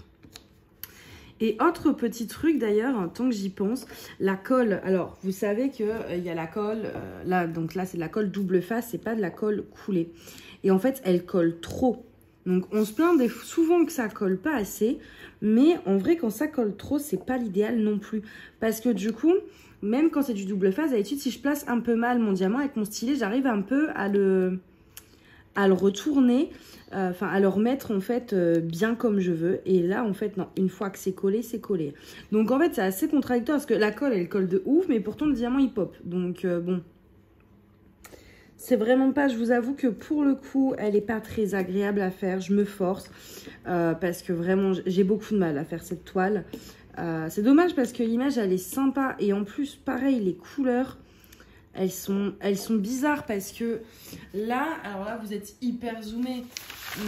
S1: Et autre petit truc, d'ailleurs, tant que j'y pense, la colle. Alors, vous savez qu'il y a la colle. Là, donc là, c'est de la colle double face. C'est pas de la colle coulée. Et en fait, elle colle trop. Donc, on se plaint souvent que ça colle pas assez. Mais en vrai, quand ça colle trop, c'est pas l'idéal non plus. Parce que du coup, même quand c'est du double face, d'habitude, si je place un peu mal mon diamant avec mon stylet, j'arrive un peu à le retourner, enfin à le remettre en fait bien comme je veux. Et là, en fait, non, une fois que c'est collé, c'est collé. Donc en fait, c'est assez contradictoire parce que la colle, elle colle de ouf, mais pourtant le diamant, il pop. Donc bon... C'est vraiment pas, je vous avoue que pour le coup, elle n'est pas très agréable à faire. Je me force parce que vraiment, j'ai beaucoup de mal à faire cette toile. C'est dommage parce que l'image, elle est sympa. Et en plus, pareil, les couleurs, elles sont bizarres parce que là, alors là, vous êtes hyper zoomé.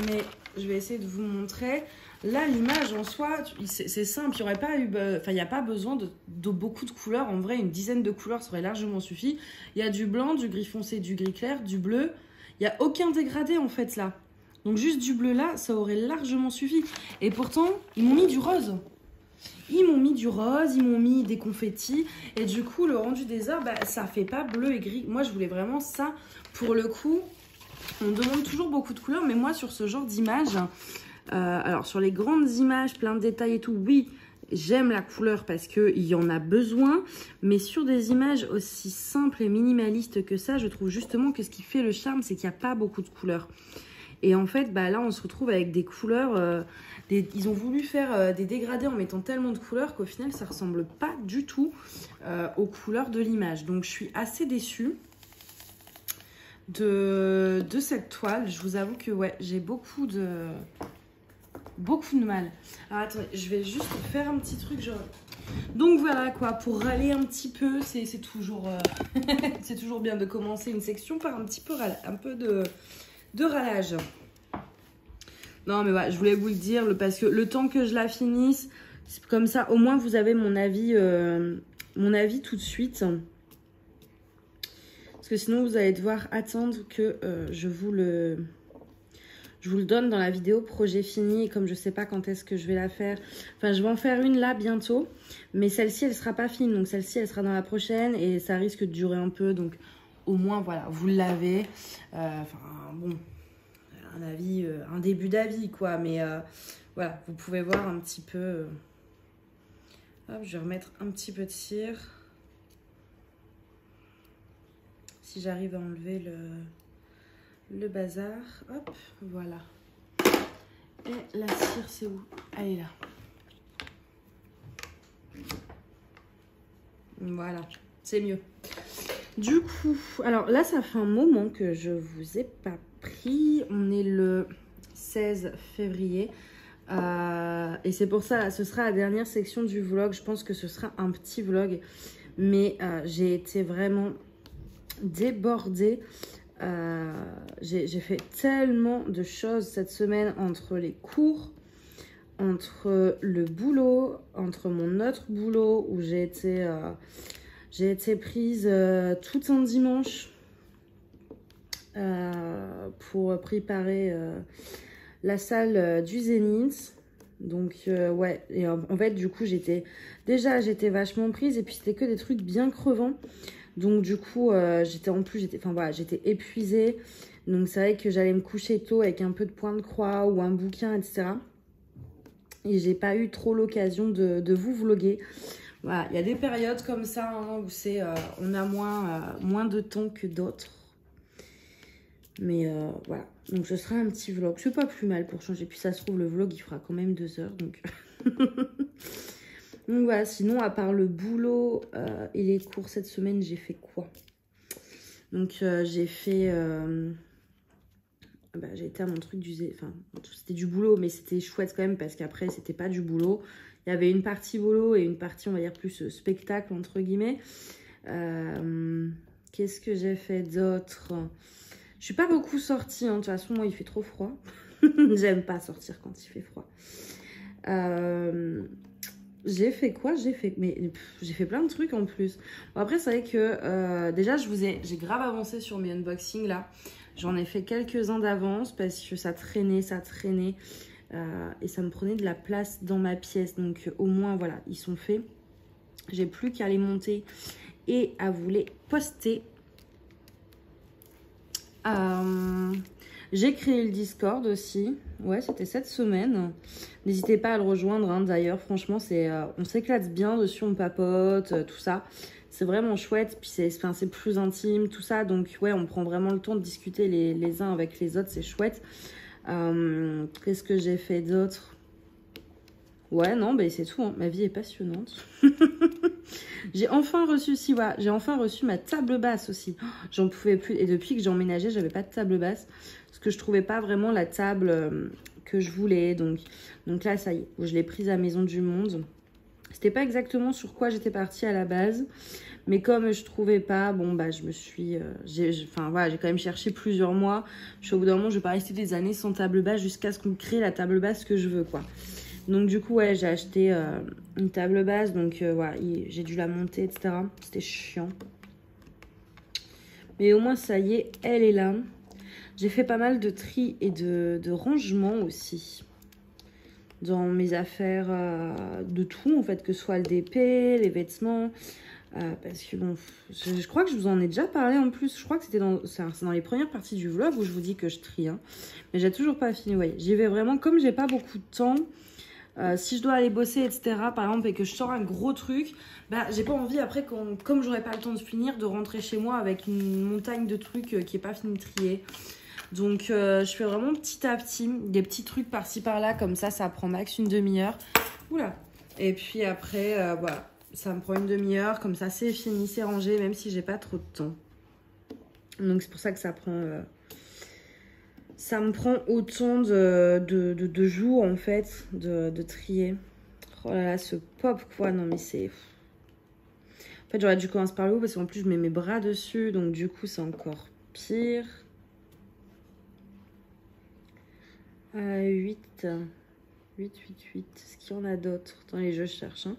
S1: Mais je vais essayer de vous montrer. Là, l'image en soi, c'est simple. Il n'y aurait pas eu, enfin, il n'y a pas besoin de beaucoup de couleurs. En vrai, une dizaine de couleurs serait largement suffi. Il y a du blanc, du gris foncé, du gris clair, du bleu. Il n'y a aucun dégradé en fait là. Donc juste du bleu là, ça aurait largement suffi. Et pourtant, ils m'ont mis du rose. Ils m'ont mis du rose, ils m'ont mis des confettis. Et du coup, le rendu des heures, bah, ça fait pas bleu et gris. Moi, je voulais vraiment ça. Pour le coup, on demande toujours beaucoup de couleurs. Mais moi, sur ce genre d'image, alors sur les grandes images, plein de détails et tout, oui, j'aime la couleur parce qu'il y en a besoin. Mais sur des images aussi simples et minimalistes que ça, je trouve justement que ce qui fait le charme, c'est qu'il n'y a pas beaucoup de couleurs. Et en fait, bah là, on se retrouve avec des couleurs. Ils ont voulu faire des dégradés en mettant tellement de couleurs qu'au final, ça ressemble pas du tout aux couleurs de l'image. Donc, je suis assez déçue de cette toile. Je vous avoue que ouais, j'ai beaucoup de mal. Alors, attendez, je vais juste faire un petit truc. Donc voilà quoi, pour râler un petit peu, c'est toujours, c'est toujours bien de commencer une section par un petit peu de râlage. Non mais voilà, je voulais vous le dire parce que le temps que je la finisse, comme ça au moins vous avez mon avis tout de suite. Parce que sinon vous allez devoir attendre que je vous le donne dans la vidéo projet fini. Et comme je sais pas quand est-ce que je vais la faire, enfin je vais en faire une là bientôt. Mais celle-ci elle sera pas fine, donc celle-ci elle sera dans la prochaine et ça risque de durer un peu. Donc au moins voilà, vous l'avez. Enfin bon... un avis, un début d'avis quoi, mais voilà, vous pouvez voir un petit peu. Hop, je vais remettre un petit peu de cire. Si j'arrive à enlever le bazar. Hop, voilà. Et la cire, c'est où? Elle est là. Voilà, c'est mieux. Du coup, alors là, ça fait un moment que je vous ai pas pris. On est le 16 février. Et c'est pour ça, là, ce sera la dernière section du vlog. Je pense que ce sera un petit vlog. Mais j'ai été vraiment débordée. J'ai fait tellement de choses cette semaine entre les cours, entre le boulot, entre mon autre boulot où j'ai été prise tout un dimanche pour préparer la salle du Zénith. Donc ouais, et en fait du coup j'étais vachement prise et puis c'était que des trucs bien crevants. Donc du coup j'étais épuisée. Donc c'est vrai que j'allais me coucher tôt avec un peu de point de croix ou un bouquin, etc. Et j'ai pas eu trop l'occasion de vous vlogger. Voilà, il y a des périodes comme ça hein, où on a moins de temps que d'autres. Mais voilà, donc ce sera un petit vlog. C'est pas plus mal pour changer. Puis ça se trouve, le vlog, il fera quand même 2 heures. Donc, donc voilà, sinon, à part le boulot et les cours cette semaine, j'ai fait quoi? Donc j'ai fait... j'ai été à mon truc enfin, c'était du boulot, mais c'était chouette quand même parce qu'après, c'était pas du boulot. Il y avait une partie boulot et une partie, on va dire, plus spectacle, entre guillemets. Qu'est-ce que j'ai fait d'autre? Je suis pas beaucoup sortie, hein. De toute façon, moi, il fait trop froid. J'aime pas sortir quand il fait froid. J'ai fait quoi? J'ai fait plein de trucs en plus. Bon, après, c'est vrai que déjà, j'ai grave avancé sur mes unboxings, là. J'en ai fait quelques-uns d'avance parce que ça traînait. Et ça me prenait de la place dans ma pièce. Donc, au moins, voilà, ils sont faits. J'ai plus qu'à les monter et à vous les poster. J'ai créé le Discord aussi. Ouais, c'était cette semaine. N'hésitez pas à le rejoindre, hein, d'ailleurs. Franchement, on s'éclate bien dessus, on papote, tout ça. C'est vraiment chouette. Puis c'est plus intime, tout ça. Donc, ouais, on prend vraiment le temps de discuter les uns avec les autres. C'est chouette. Qu'est-ce que j'ai fait d'autre? Ouais, non, bah, c'est tout. Hein. Ma vie est passionnante. J'ai enfin reçu ma table basse aussi. Oh, j'en pouvais plus. Et depuis que j'ai emménagé, j'avais pas de table basse. Parce que je trouvais pas vraiment la table que je voulais. Donc là, ça y est. Je l'ai prise à Maison du Monde. C'était pas exactement sur quoi j'étais partie à la base. Mais comme je trouvais pas, bon, bah, je me suis... voilà, j'ai quand même cherché plusieurs mois. Au bout d'un moment, je vais pas rester des années sans table basse jusqu'à ce qu'on crée la table basse que je veux, quoi. Donc du coup, ouais, j'ai acheté une table basse, donc voilà, j'ai dû la monter, etc. C'était chiant. Mais au moins, ça y est, elle est là. J'ai fait pas mal de tri et de rangement aussi. Dans mes affaires de tout, en fait, que ce soit le DP, les vêtements. Parce que bon, je crois que je vous en ai déjà parlé en plus. Je crois que c'était dans les premières parties du vlog où je vous dis que je trie. Hein. Mais j'ai toujours pas fini. Ouais, j'y vais vraiment. Comme j'ai pas beaucoup de temps, si je dois aller bosser, etc., par exemple, et que je sors un gros truc, bah, j'ai pas envie après, comme j'aurai pas le temps de finir, de rentrer chez moi avec une montagne de trucs qui est pas fini de trier. Donc, je fais vraiment petit à petit des petits trucs par-ci par-là. Comme ça prend max une demi-heure. Oula. Et puis après, voilà. Ça me prend une demi-heure, comme ça c'est fini, c'est rangé, même si j'ai pas trop de temps. Donc c'est pour ça que ça prend... ça me prend autant de jours en fait, de trier. Oh là là, ce pop quoi, non mais c'est... En fait j'aurais dû commencer par le haut parce qu'en plus je mets mes bras dessus, donc du coup c'est encore pire. 8. Est-ce qu'il y en a d'autres? Attendez, je cherche, hein.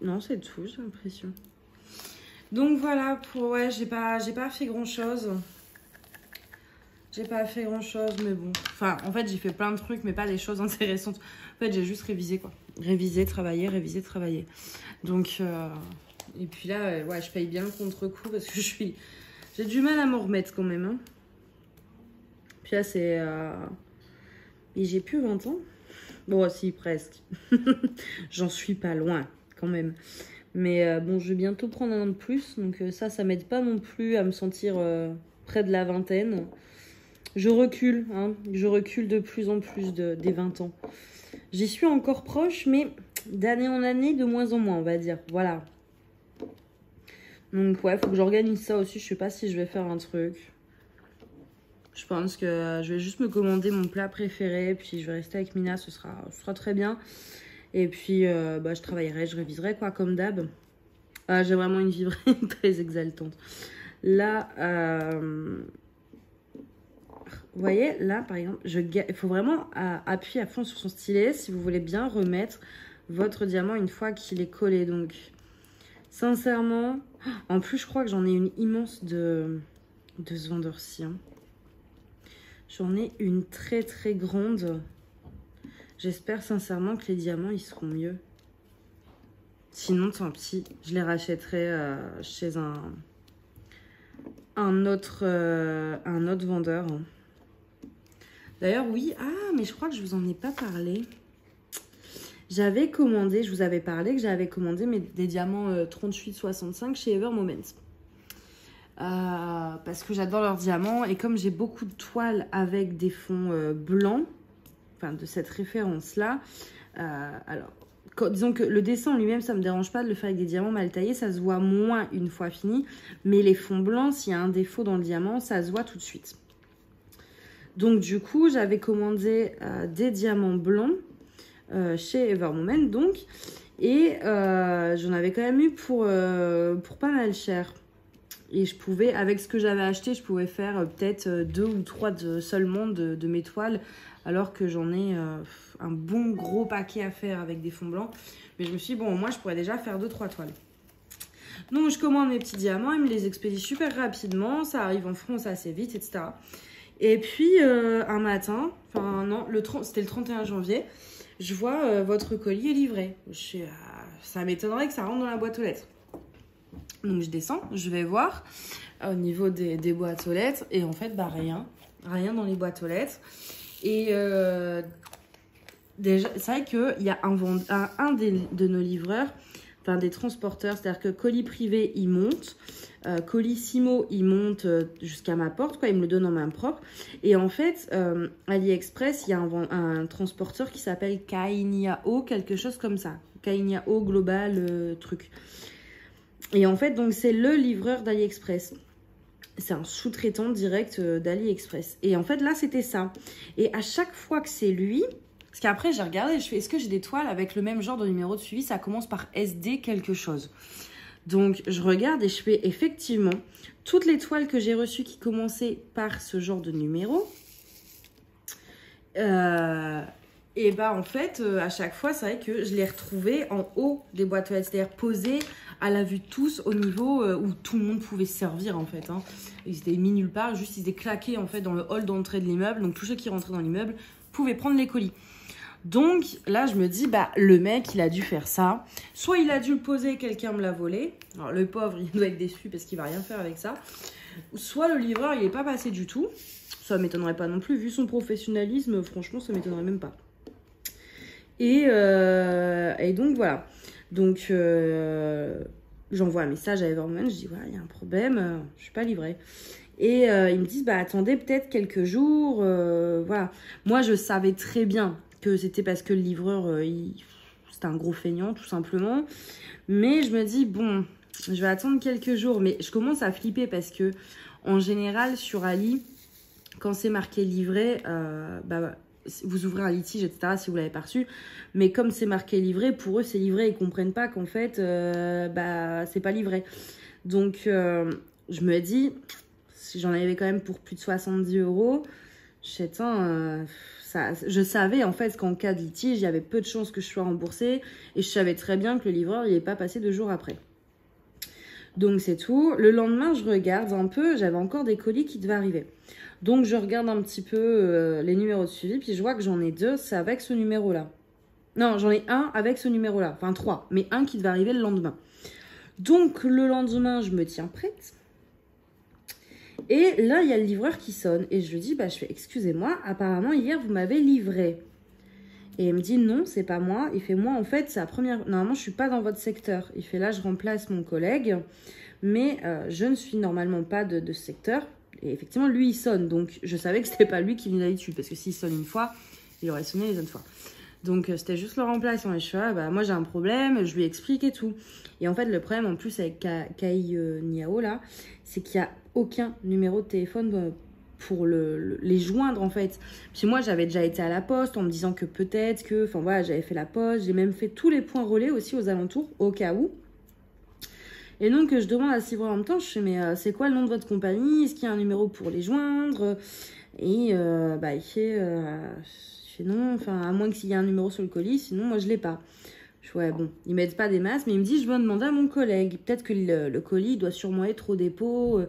S1: Non, c'est tout, j'ai l'impression. Donc voilà, ouais, j'ai pas fait grand chose. J'ai pas fait grand chose, mais bon. Enfin, en fait, j'ai fait plein de trucs, mais pas des choses intéressantes. En fait, j'ai juste révisé, quoi. Réviser, travailler. Donc, et puis là, ouais, je paye bien le contre-coup parce que j'ai du mal à m'en remettre quand même. Hein. Puis là, c'est... Et j'ai plus 20 ans. Bon, si, presque. J'en suis pas loin. Quand même. Mais bon, je vais bientôt prendre un an de plus. Donc ça m'aide pas non plus à me sentir près de la vingtaine. Je recule, hein. Je recule de plus en plus des 20 ans. J'y suis encore proche, mais d'année en année, de moins en moins, on va dire. Voilà. Donc ouais, faut que j'organise ça aussi. Je sais pas si je vais faire un truc. Je pense que je vais juste me commander mon plat préféré. Puis je vais rester avec Mina, ce sera très bien. Et puis, bah, je travaillerai, je réviserai, quoi, comme d'hab. J'ai vraiment une vie très exaltante. Là, vous voyez, là, par exemple, il faut vraiment appuyer à fond sur son stylet si vous voulez bien remettre votre diamant une fois qu'il est collé. Donc, sincèrement, en plus, je crois que j'en ai une immense de ce vendeur-ci. Hein. J'en ai une très, très grande. J'espère sincèrement que les diamants, ils seront mieux. Sinon, tant pis. Je les rachèterai chez un autre vendeur. D'ailleurs, oui. Ah, mais je crois que je vous en ai pas parlé. J'avais commandé, je vous avais parlé que j'avais commandé des diamants 38-65 chez Ever Moment. Parce que j'adore leurs diamants. Et comme j'ai beaucoup de toiles avec des fonds blancs, enfin de cette référence-là, alors, disons que le dessin en lui-même, ça me dérange pas de le faire avec des diamants mal taillés. Ça se voit moins une fois fini. Mais les fonds blancs, s'il y a un défaut dans le diamant, ça se voit tout de suite. Donc du coup, j'avais commandé des diamants blancs chez Evermoment, donc. Et j'en avais quand même eu pour pas mal cher. Et je pouvais, avec ce que j'avais acheté, je pouvais faire peut-être 2 ou 3 seulement de mes toiles. Alors que j'en ai un bon gros paquet à faire avec des fonds blancs. Mais je me suis dit, bon, moi, je pourrais déjà faire 2-3 toiles. Donc, je commande mes petits diamants. Ils me les expédient super rapidement. Ça arrive en France assez vite, etc. Et puis, un matin, enfin non, c'était le 31 janvier, je vois votre colis est livré. Ça m'étonnerait que ça rentre dans la boîte aux lettres. Donc, je descends, je vais voir au niveau des boîtes aux lettres. Et en fait, bah rien dans les boîtes aux lettres. Et déjà, c'est vrai qu'il y a un de nos livreurs, enfin des transporteurs, c'est-à-dire que colis privé, il monte, colis Simo, il monte jusqu'à ma porte, quoi, il me le donne en main propre. Et en fait, AliExpress, il y a un transporteur qui s'appelle Kainiao, quelque chose comme ça. Kainiao Global truc. Et en fait, donc c'est le livreur d'AliExpress. C'est un sous-traitant direct d'AliExpress. Et en fait, là, c'était ça. Et à chaque fois que c'est lui... Parce qu'après, j'ai regardé, je fais, est-ce que j'ai des toiles avec le même genre de numéro de suivi? Ça commence par SD quelque chose. Donc, je regarde et je fais effectivement toutes les toiles que j'ai reçues qui commençaient par ce genre de numéro. Et bah, en fait, à chaque fois, c'est vrai que je les retrouvais en haut des boîtes aux lettres, c'est-à-dire posées à la vue de tous au niveau où tout le monde pouvait se servir en fait. Hein. Ils étaient mis nulle part, juste ils étaient claqués en fait dans le hall d'entrée de l'immeuble. Donc tous ceux qui rentraient dans l'immeuble pouvaient prendre les colis. Donc là je me dis, bah le mec il a dû faire ça. Soit il a dû le poser, quelqu'un me l'a volé. Alors le pauvre il doit être déçu parce qu'il va rien faire avec ça. Soit le livreur il est pas passé du tout. Ça m'étonnerait pas non plus, vu son professionnalisme, franchement ça m'étonnerait même pas. Et donc voilà. Donc j'envoie un message à Evermoment, je dis voilà, il y a un problème, je suis pas livrée. Et ils me disent bah attendez peut-être quelques jours, voilà. Moi je savais très bien que c'était parce que le livreur c'était un gros feignant tout simplement. Mais je me dis bon, je vais attendre quelques jours, mais je commence à flipper parce que en général sur Ali, quand c'est marqué livré, vous ouvrez un litige, etc. si vous l'avez pas reçu. Mais comme c'est marqué livré, pour eux, c'est livré. Ils comprennent pas qu'en fait, c'est pas livré. Donc, je me dis, si j'en avais quand même pour plus de 70 €, je savais en fait qu'en cas de litige, il y avait peu de chances que je sois remboursée. Et je savais très bien que le livreur, il n'est pas passé 2 jours après. Donc, c'est tout. Le lendemain, je regarde un peu. J'avais encore des colis qui devaient arriver. Donc, je regarde un petit peu les numéros de suivi, puis je vois que j'en ai 2, c'est avec ce numéro-là. Non, j'en ai un avec ce numéro-là, enfin 3, mais un qui devait arriver le lendemain. Donc, le lendemain, je me tiens prête. Et là, il y a le livreur qui sonne. Et je lui dis, je fais, excusez-moi, apparemment, hier, vous m'avez livré. Et il me dit, non, c'est pas moi. Il fait, moi, en fait, c'est la première... Normalement, je suis pas dans votre secteur. Il fait, là, je remplace mon collègue, mais je ne suis normalement pas de ce secteur. Et effectivement, lui, il sonne. Donc, je savais que c'était pas lui qui venait d'habitude. Parce que s'il sonne une fois, il aurait sonné les autres fois. Donc, c'était juste le remplaçant. Et je suis là, moi, j'ai un problème. Je lui explique et tout. Et en fait, le problème, en plus, avec Kai Niao, là, c'est qu'il n'y a aucun numéro de téléphone pour les joindre, en fait. Puis moi, j'avais déjà été à la poste en me disant que peut-être que... Enfin, voilà, j'avais fait la poste. J'ai même fait tous les points relais aussi aux alentours, au cas où. Et donc, je demande à ce livreur en même temps, je fais, mais c'est quoi le nom de votre compagnie? Est-ce qu'il y a un numéro pour les joindre? Et il fait non, enfin, à moins qu'il y ait un numéro sur le colis, sinon, moi, je l'ai pas. Je fais, ouais, bon, ils m'aident pas des masses, mais il me dit, je vais demander à mon collègue. Peut-être que le colis doit sûrement être au dépôt.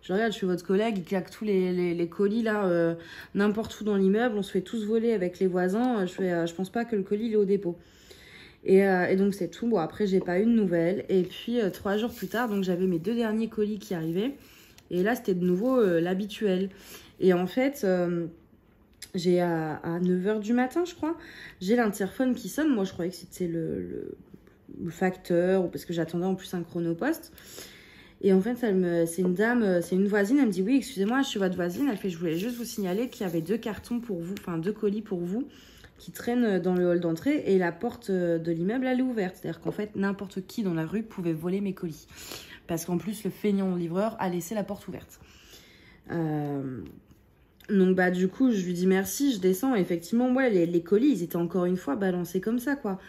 S1: Je regarde, je suis votre collègue, il claque tous les colis, là, n'importe où dans l'immeuble. On se fait tous voler avec les voisins. Je pense pas que le colis, il est au dépôt. Et donc c'est tout. Bon, après j'ai pas eu de nouvelles. Et puis 3 jours plus tard, donc j'avais mes 2 derniers colis qui arrivaient. Et là c'était de nouveau l'habituel. Et en fait, j'ai à 9 h du matin, je crois, j'ai l'interphone qui sonne. Moi je croyais que c'était le facteur, ou parce que j'attendais en plus un chronopost. Et en fait, c'est une dame, c'est une voisine, elle me dit, oui, excusez-moi, je suis votre voisine. Elle fait, je voulais juste vous signaler qu'il y avait 2 cartons pour vous, enfin 2 colis pour vous, qui traînent dans le hall d'entrée, et la porte de l'immeuble, elle est ouverte. C'est-à-dire qu'en fait, n'importe qui dans la rue pouvait voler mes colis. Parce qu'en plus, le feignant livreur a laissé la porte ouverte. Donc, du coup, je lui dis merci, je descends. Et effectivement, ouais, les colis, ils étaient encore une fois balancés comme ça, quoi.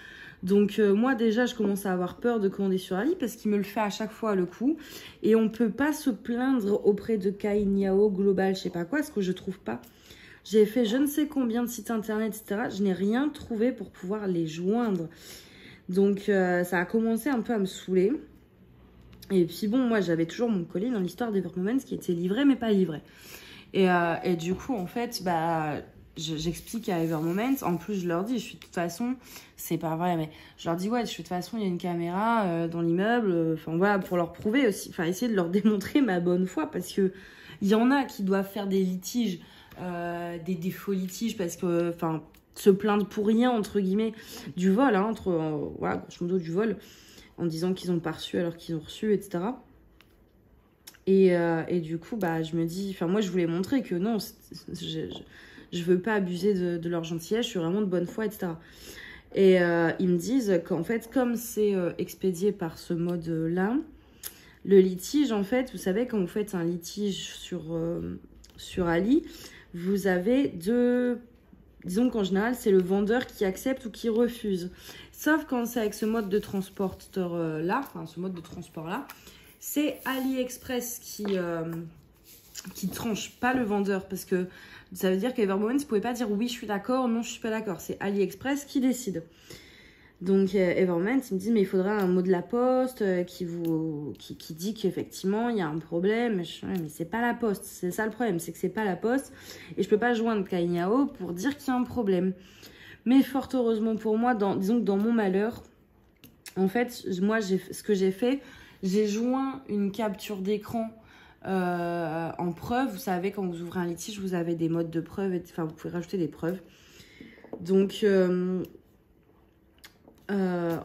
S1: Donc, moi, déjà, je commence à avoir peur de commander sur Ali parce qu'il me le fait à chaque fois le coup. Et on peut pas se plaindre auprès de Kai Niao, Global, je sais pas quoi, parce que je trouve pas. J'ai fait je ne sais combien de sites internet, etc. Je n'ai rien trouvé pour pouvoir les joindre. Donc, ça a commencé un peu à me saouler. Et puis, bon, moi, j'avais toujours mon colis dans l'histoire d'Evermoment qui était livré, mais pas livré. Et du coup, en fait, j'explique à Evermoment. En plus, je leur dis, je suis de toute façon, c'est pas vrai, mais je leur dis, ouais, de toute façon, il y a une caméra dans l'immeuble. Enfin, voilà, pour leur prouver aussi, enfin, essayer de leur démontrer ma bonne foi parce que il y en a qui doivent faire des litiges. Des faux litiges parce que se plaindre pour rien entre guillemets du vol voilà, grosso modo du vol en disant qu'ils n'ont pas reçu alors qu'ils ont reçu, etc. Et du coup je me dis, moi je voulais montrer que non, je veux pas abuser de leur gentillesse, je suis vraiment de bonne foi, etc. Et ils me disent qu'en fait comme c'est expédié par ce mode là, le litige, en fait, vous savez, quand vous faites un litige sur Ali, vous avez deux... Disons qu'en général, c'est le vendeur qui accepte ou qui refuse. Sauf quand c'est avec ce mode de transporteur-là, ce mode de transport-là, c'est AliExpress qui tranche, pas le vendeur. Parce que ça veut dire qu'Evermoment, vous ne pouvez pas dire oui, je suis d'accord, non, je suis pas d'accord. C'est AliExpress qui décide. Donc, Everment, il me dit, mais il faudra un mot de la poste qui dit qu'effectivement, il y a un problème. Mais c'est pas la poste. C'est ça le problème, c'est que c'est pas la poste. Et je peux pas joindre Kainyao pour dire qu'il y a un problème. Mais fort heureusement pour moi, disons que dans mon malheur, en fait, moi, ce que j'ai fait, j'ai joint une capture d'écran en preuve. Vous savez, quand vous ouvrez un litige, vous avez des modes de preuve. Enfin, vous pouvez rajouter des preuves. Donc...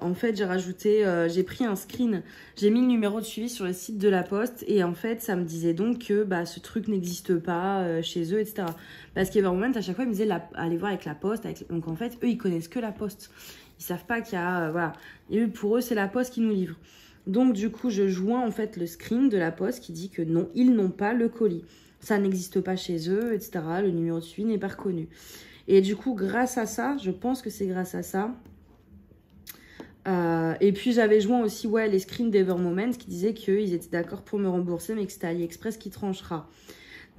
S1: en fait, j'ai pris un screen, j'ai mis le numéro de suivi sur le site de la Poste et en fait, ça me disait donc que ce truc n'existe pas chez eux, etc. Parce qu'Evermoment, à chaque fois, ils me disaient allez voir avec la Poste. Donc en fait, eux, ils connaissent que la Poste. Ils savent pas qu'il y a... voilà. Et pour eux, c'est la Poste qui nous livre. Donc du coup, je joins en fait le screen de la Poste qui dit que non, ils n'ont pas le colis. Ça n'existe pas chez eux, etc. Le numéro de suivi n'est pas reconnu. Et du coup, grâce à ça, je pense que c'est grâce à ça... et puis j'avais joint aussi les screens d'Evermoment qui disaient qu'ils étaient d'accord pour me rembourser mais que c'était AliExpress qui tranchera.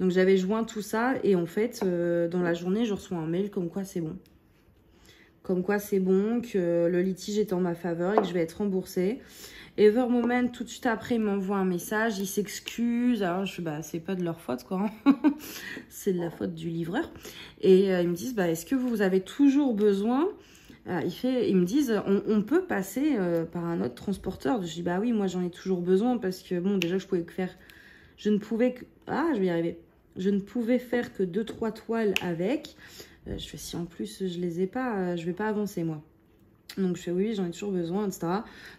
S1: Donc j'avais joint tout ça et en fait dans la journée je reçois un mail comme quoi c'est bon. Comme quoi c'est bon, que le litige est en ma faveur et que je vais être remboursée. Evermoment tout de suite après il m'envoie un message, il s'excuse. Alors je fais c'est pas de leur faute quoi. C'est de la faute du livreur. Et ils me disent est-ce que vous avez toujours besoin... Ils me disent, on peut passer par un autre transporteur. Je dis, oui, moi j'en ai toujours besoin parce que, bon, déjà, je ne pouvais que... je vais y arriver. Je ne pouvais faire que 2-3 toiles avec. Je fais, si en plus je les ai pas, je vais pas avancer, moi. Donc je fais, oui, j'en ai toujours besoin, etc.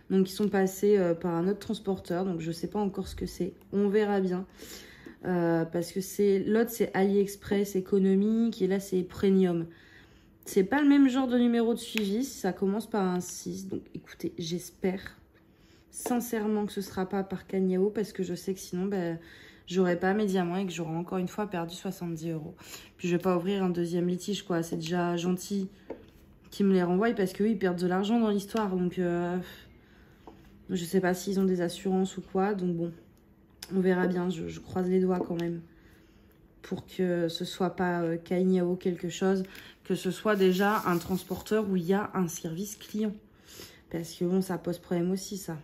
S1: Donc ils sont passés par un autre transporteur. Donc je sais pas encore ce que c'est. On verra bien. Parce que l'autre, c'est AliExpress économique et là, c'est Premium. C'est pas le même genre de numéro de suivi, ça commence par un 6. Donc écoutez, j'espère sincèrement que ce sera pas par Kainyao parce que je sais que sinon j'aurai pas mes diamants et que j'aurai encore une fois perdu 70 €. Puis je vais pas ouvrir un deuxième litige quoi, c'est déjà gentil qu'ils me les renvoient parce qu'eux ils perdent de l'argent dans l'histoire. Donc je sais pas s'ils ont des assurances ou quoi, donc bon, on verra bien, je croise les doigts quand même. Pour que ce soit pas Kainyao quelque chose, que ce soit déjà un transporteur où il y a un service client. Parce que bon, ça pose problème aussi, ça.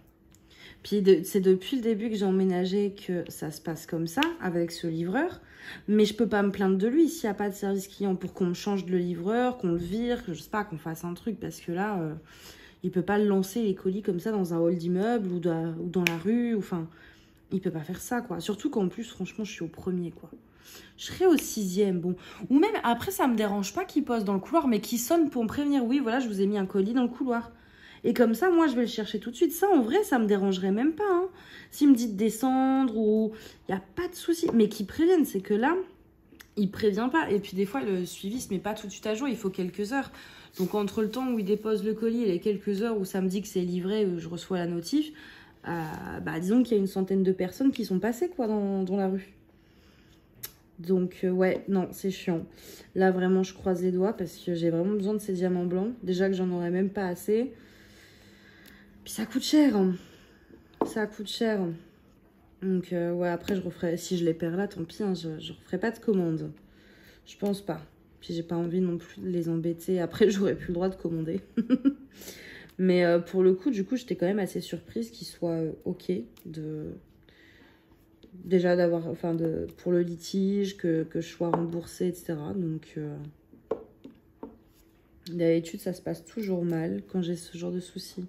S1: Puis c'est depuis le début que j'ai emménagé que ça se passe comme ça, avec ce livreur. Mais je peux pas me plaindre de lui s'il n'y a pas de service client pour qu'on me change de livreur, qu'on le vire, que je sais pas, qu'on fasse un truc. Parce que là, il peut pas lancer les colis comme ça dans un hall d'immeuble ou dans la rue. Enfin, il peut pas faire ça, quoi. Surtout qu'en plus, franchement, je suis au premier, quoi. Je serai au 6e, bon. Ou même, après, ça me dérange pas qu'il pose dans le couloir, mais qu'il sonne pour me prévenir. Oui, voilà, je vous ai mis un colis dans le couloir. Et comme ça, moi, je vais le chercher tout de suite. Ça, en vrai, ça me dérangerait même pas. Hein. S'il me dit de descendre ou... Il n'y a pas de souci. Mais qu'il prévienne, c'est que là, il prévient pas. Et puis, des fois, le suivi se met pas tout de suite à jour. Il faut quelques heures. Donc, entre le temps où il dépose le colis et les quelques heures où ça me dit que c'est livré, où je reçois la notif, disons qu'il y a une centaine de personnes qui sont passées, quoi, dans la rue. Donc, ouais, non, c'est chiant. Là, vraiment, je croise les doigts parce que j'ai vraiment besoin de ces diamants blancs. Déjà que j'en aurais même pas assez. Puis ça coûte cher. Hein. Ça coûte cher. Donc, ouais, après, je referai... Si je les perds là, tant pis, hein, je referai pas de commande. Je pense pas. Puis j'ai pas envie non plus de les embêter. Après, j'aurais plus le droit de commander. Mais pour le coup, du coup, j'étais quand même assez surprise qu'ils soient OK de... Déjà d'avoir, pour le litige, que je sois remboursée, etc. Donc, d'habitude, ça se passe toujours mal quand j'ai ce genre de soucis.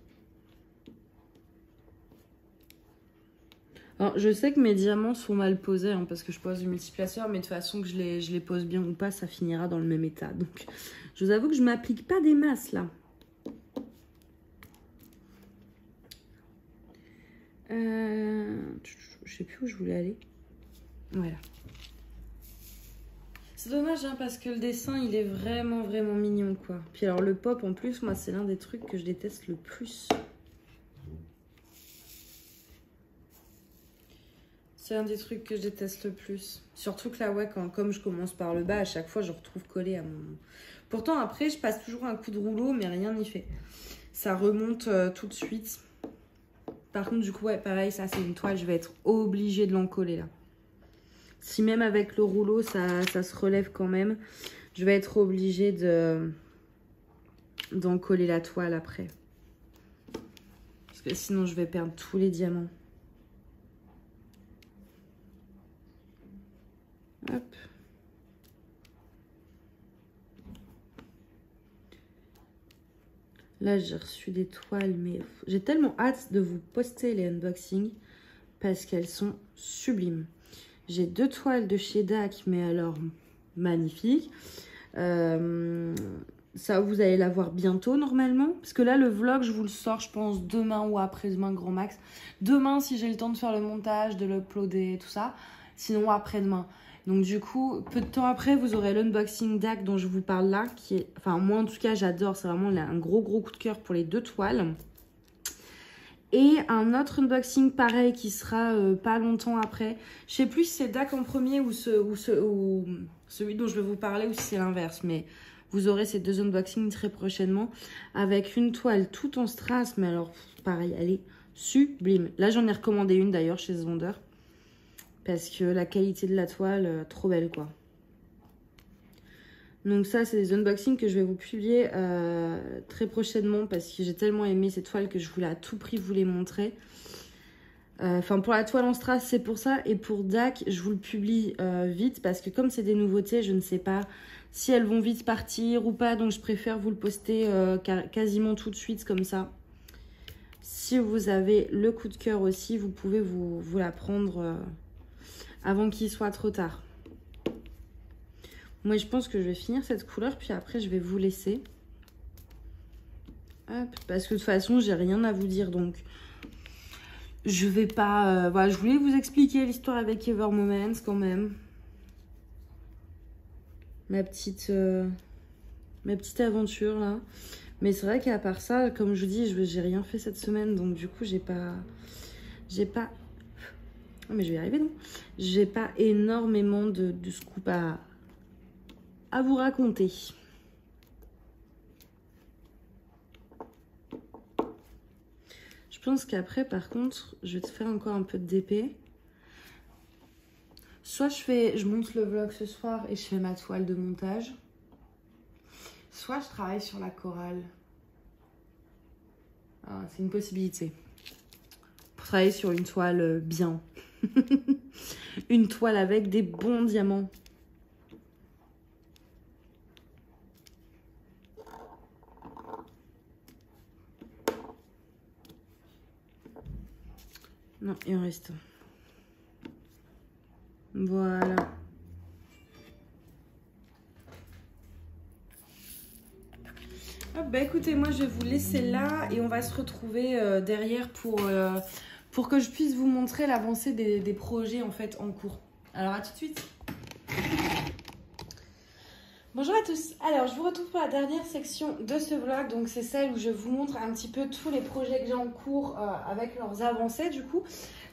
S1: Alors, je sais que mes diamants sont mal posés, hein, parce que je pose du multiplaceur, mais de toute façon, que je les pose bien ou pas, ça finira dans le même état. Donc, je vous avoue que je m'applique pas des masses, là. Je sais plus où je voulais aller. Voilà. C'est dommage hein, parce que le dessin il est vraiment mignon quoi. Puis alors le pop en plus moi c'est l'un des trucs que je déteste le plus. C'est un des trucs que je déteste le plus. Surtout que là ouais comme je commence par le bas à chaque fois je retrouve collé à mon... Pourtant après je passe toujours un coup de rouleau mais rien n'y fait. Ça remonte tout de suite. Par contre, du coup, ouais, pareil, ça, c'est une toile. Je vais être obligée de l'encoller, là. Si même avec le rouleau, ça se relève quand même, je vais être obligée d'encoller la toile après. sinon je vais perdre tous les diamants. Hop. Là, j'ai reçu des toiles, mais j'ai tellement hâte de vous poster les unboxings parce qu'elles sont sublimes. J'ai 2 toiles de chez DAC, mais alors magnifiques. Ça, vous allez la voir bientôt normalement. Parce que là, le vlog, je vous le sors, je pense, demain ou après-demain, grand max. Demain, si j'ai le temps de faire le montage, de l'uploader, tout ça. Sinon, après-demain. Donc du coup, peu de temps après, vous aurez l'unboxing DAC dont je vous parle là. Qui est, enfin, moi, en tout cas, j'adore. C'est vraiment un gros coup de cœur pour les 2 toiles. Et un autre unboxing pareil qui sera pas longtemps après. Je sais plus si c'est DAC en premier ou celui dont je vais vous parler ou si c'est l'inverse. Mais vous aurez ces 2 unboxings très prochainement. Avec une toile toute en strass. Mais alors, pareil, elle est sublime. Là, j'en ai recommandé une d'ailleurs chez ce vendeur. Parce que la qualité de la toile, trop belle quoi. Donc ça, c'est des unboxings que je vais vous publier très prochainement. Parce que j'ai tellement aimé ces toiles que je voulais à tout prix vous les montrer. Enfin, pour la toile en strass, c'est pour ça. Et pour DAC, je vous le publie vite. Parce que comme c'est des nouveautés, je ne sais pas si elles vont vite partir ou pas. Donc je préfère vous le poster quasiment tout de suite comme ça. Si vous avez le coup de cœur aussi, vous pouvez vous la prendre... avant qu'il soit trop tard. Moi, je pense que je vais finir cette couleur, puis après, je vais vous laisser. Hop, parce que de toute façon, j'ai rien à vous dire, donc je vais pas... voilà, je voulais vous expliquer l'histoire avec Ever Moments, quand même. Ma petite aventure, là. Mais c'est vrai qu'à part ça, comme je vous dis, j'ai rien fait cette semaine, donc du coup, j'ai pas... Oh, mais je vais y arriver, non? J'ai pas énormément de scoop à vous raconter. Je pense qu'après, par contre, je vais te faire encore un peu de DP. Soit je monte le vlog ce soir et je fais ma toile de montage. Soit je travaille sur la chorale. Ah, c'est une possibilité. Pour travailler sur une toile bien. Une toile avec des bons diamants. Non, il en reste. Voilà. Hop, bah écoutez, moi je vais vous laisser là et on va se retrouver derrière pour que je puisse vous montrer l'avancée des projets en fait en cours. Alors à tout de suite. Bonjour à tous, alors je vous retrouve pour la dernière section de ce vlog, donc c'est celle où je vous montre un petit peu tous les projets que j'ai en cours avec leurs avancées du coup.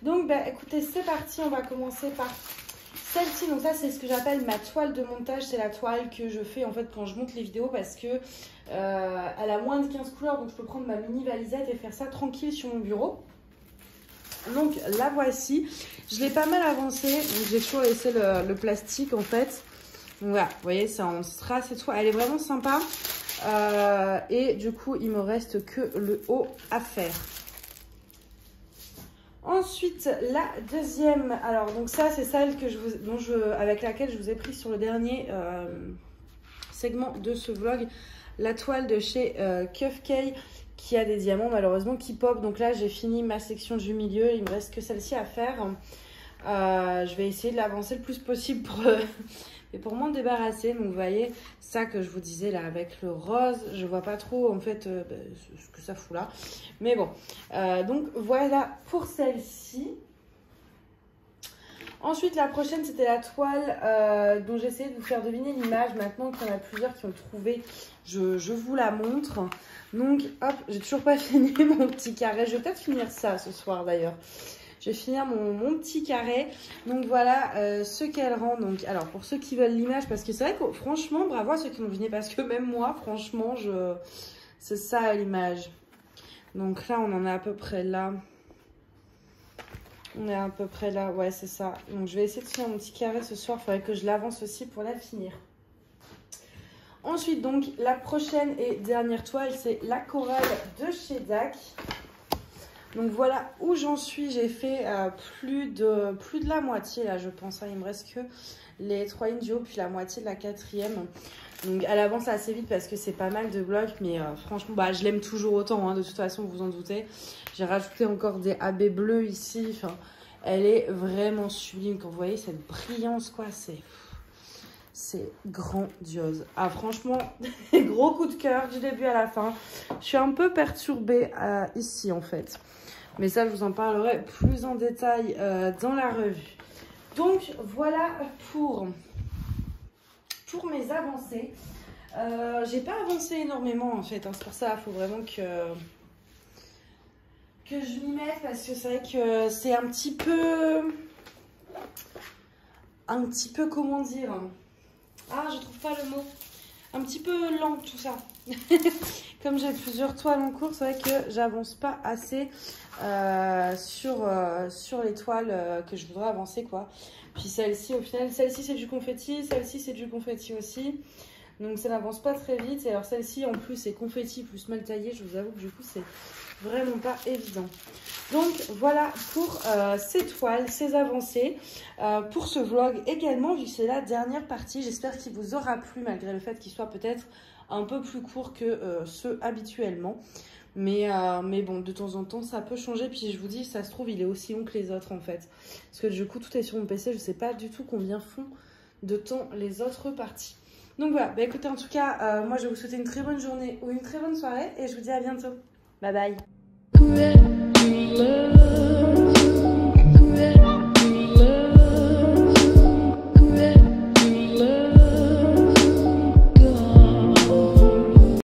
S1: Donc bah écoutez, c'est parti, on va commencer par celle-ci. Donc ça c'est ce que j'appelle ma toile de montage, c'est la toile que je fais en fait quand je monte les vidéos parce que elle a moins de 15 couleurs, donc je peux prendre ma mini valisette et faire ça tranquille sur mon bureau. Donc la voici, je l'ai pas mal avancée, donc j'ai toujours laissé le plastique en fait. Donc voilà, vous voyez, c'est en strass et tout, elle est vraiment sympa. Et du coup, il me reste que le haut à faire. Ensuite, la deuxième, alors donc ça c'est celle que avec laquelle je vous ai pris sur le dernier segment de ce vlog, la toile de chez Kufkay qui a des diamants malheureusement qui pop. Donc là j'ai fini ma section du milieu, il me reste que celle-ci à faire. Je vais essayer de l'avancer le plus possible pour m'en débarrasser. Donc vous voyez ça que je vous disais là avec le rose, je vois pas trop en fait ce que ça fout là, mais bon, donc voilà pour celle-ci. Ensuite la prochaine c'était la toile dont j'ai essayé de vous faire deviner l'image. Maintenant qu'il y en a plusieurs qui ont trouvé, je vous la montre. Donc hop, j'ai toujours pas fini mon petit carré, je vais peut-être finir ça ce soir d'ailleurs. Je vais finir mon petit carré. Donc voilà ce qu'elle rend. Donc, alors pour ceux qui veulent l'image, parce que c'est vrai que franchement, bravo à ceux qui l'ont deviné, parce que même moi, franchement, c'est ça l'image. Donc là, on en est à peu près là. On est à peu près là, ouais, c'est ça. Donc je vais essayer de finir mon petit carré ce soir. Il faudrait que je l'avance aussi pour la finir. Ensuite, donc, la prochaine et dernière toile, c'est la chorale de chez DAC. Donc voilà où j'en suis. J'ai fait plus de la moitié là, je pense. Hein. Il me reste que les 3 lignes du haut puis la moitié de la 4e. Donc elle avance assez vite parce que c'est pas mal de blocs. Mais franchement, bah, je l'aime toujours autant. Hein, de toute façon, vous vous en doutez. J'ai rajouté encore des AB bleus ici. Enfin, elle est vraiment sublime. Quand vous voyez cette brillance, quoi, c'est grandiose. Ah, franchement, gros coup de cœur du début à la fin. Je suis un peu perturbée ici, en fait. Mais ça, je vous en parlerai plus en détail dans la revue. Donc, voilà pour mes avancées. J'ai pas avancé énormément, en fait. Hein. C'est pour ça, il faut vraiment que je m'y mette. Parce que c'est vrai que c'est un petit peu, comment dire... Ah, je trouve pas le mot. Un petit peu lent tout ça. Comme j'ai plusieurs toiles en cours, c'est vrai que j'avance pas assez sur les toiles que je voudrais avancer, quoi. Puis celle-ci, au final, celle-ci c'est du confetti, celle-ci c'est du confetti aussi. Donc ça n'avance pas très vite. Et alors celle-ci en plus c'est confetti plus mal taillé. Je vous avoue que du coup c'est vraiment pas évident. Donc voilà pour ces toiles, ces avancées, pour ce vlog également, vu que c'est la dernière partie. J'espère qu'il vous aura plu malgré le fait qu'il soit peut-être un peu plus court que ceux habituellement. Mais bon, de temps en temps ça peut changer. Puis je vous dis, ça se trouve il est aussi long que les autres en fait. Parce que du coup tout est sur mon PC, je sais pas du tout combien font de temps les autres parties. Donc voilà, bah écoutez, en tout cas, moi je vais vous souhaiter une très bonne journée ou une très bonne soirée et je vous dis à bientôt. Bye bye.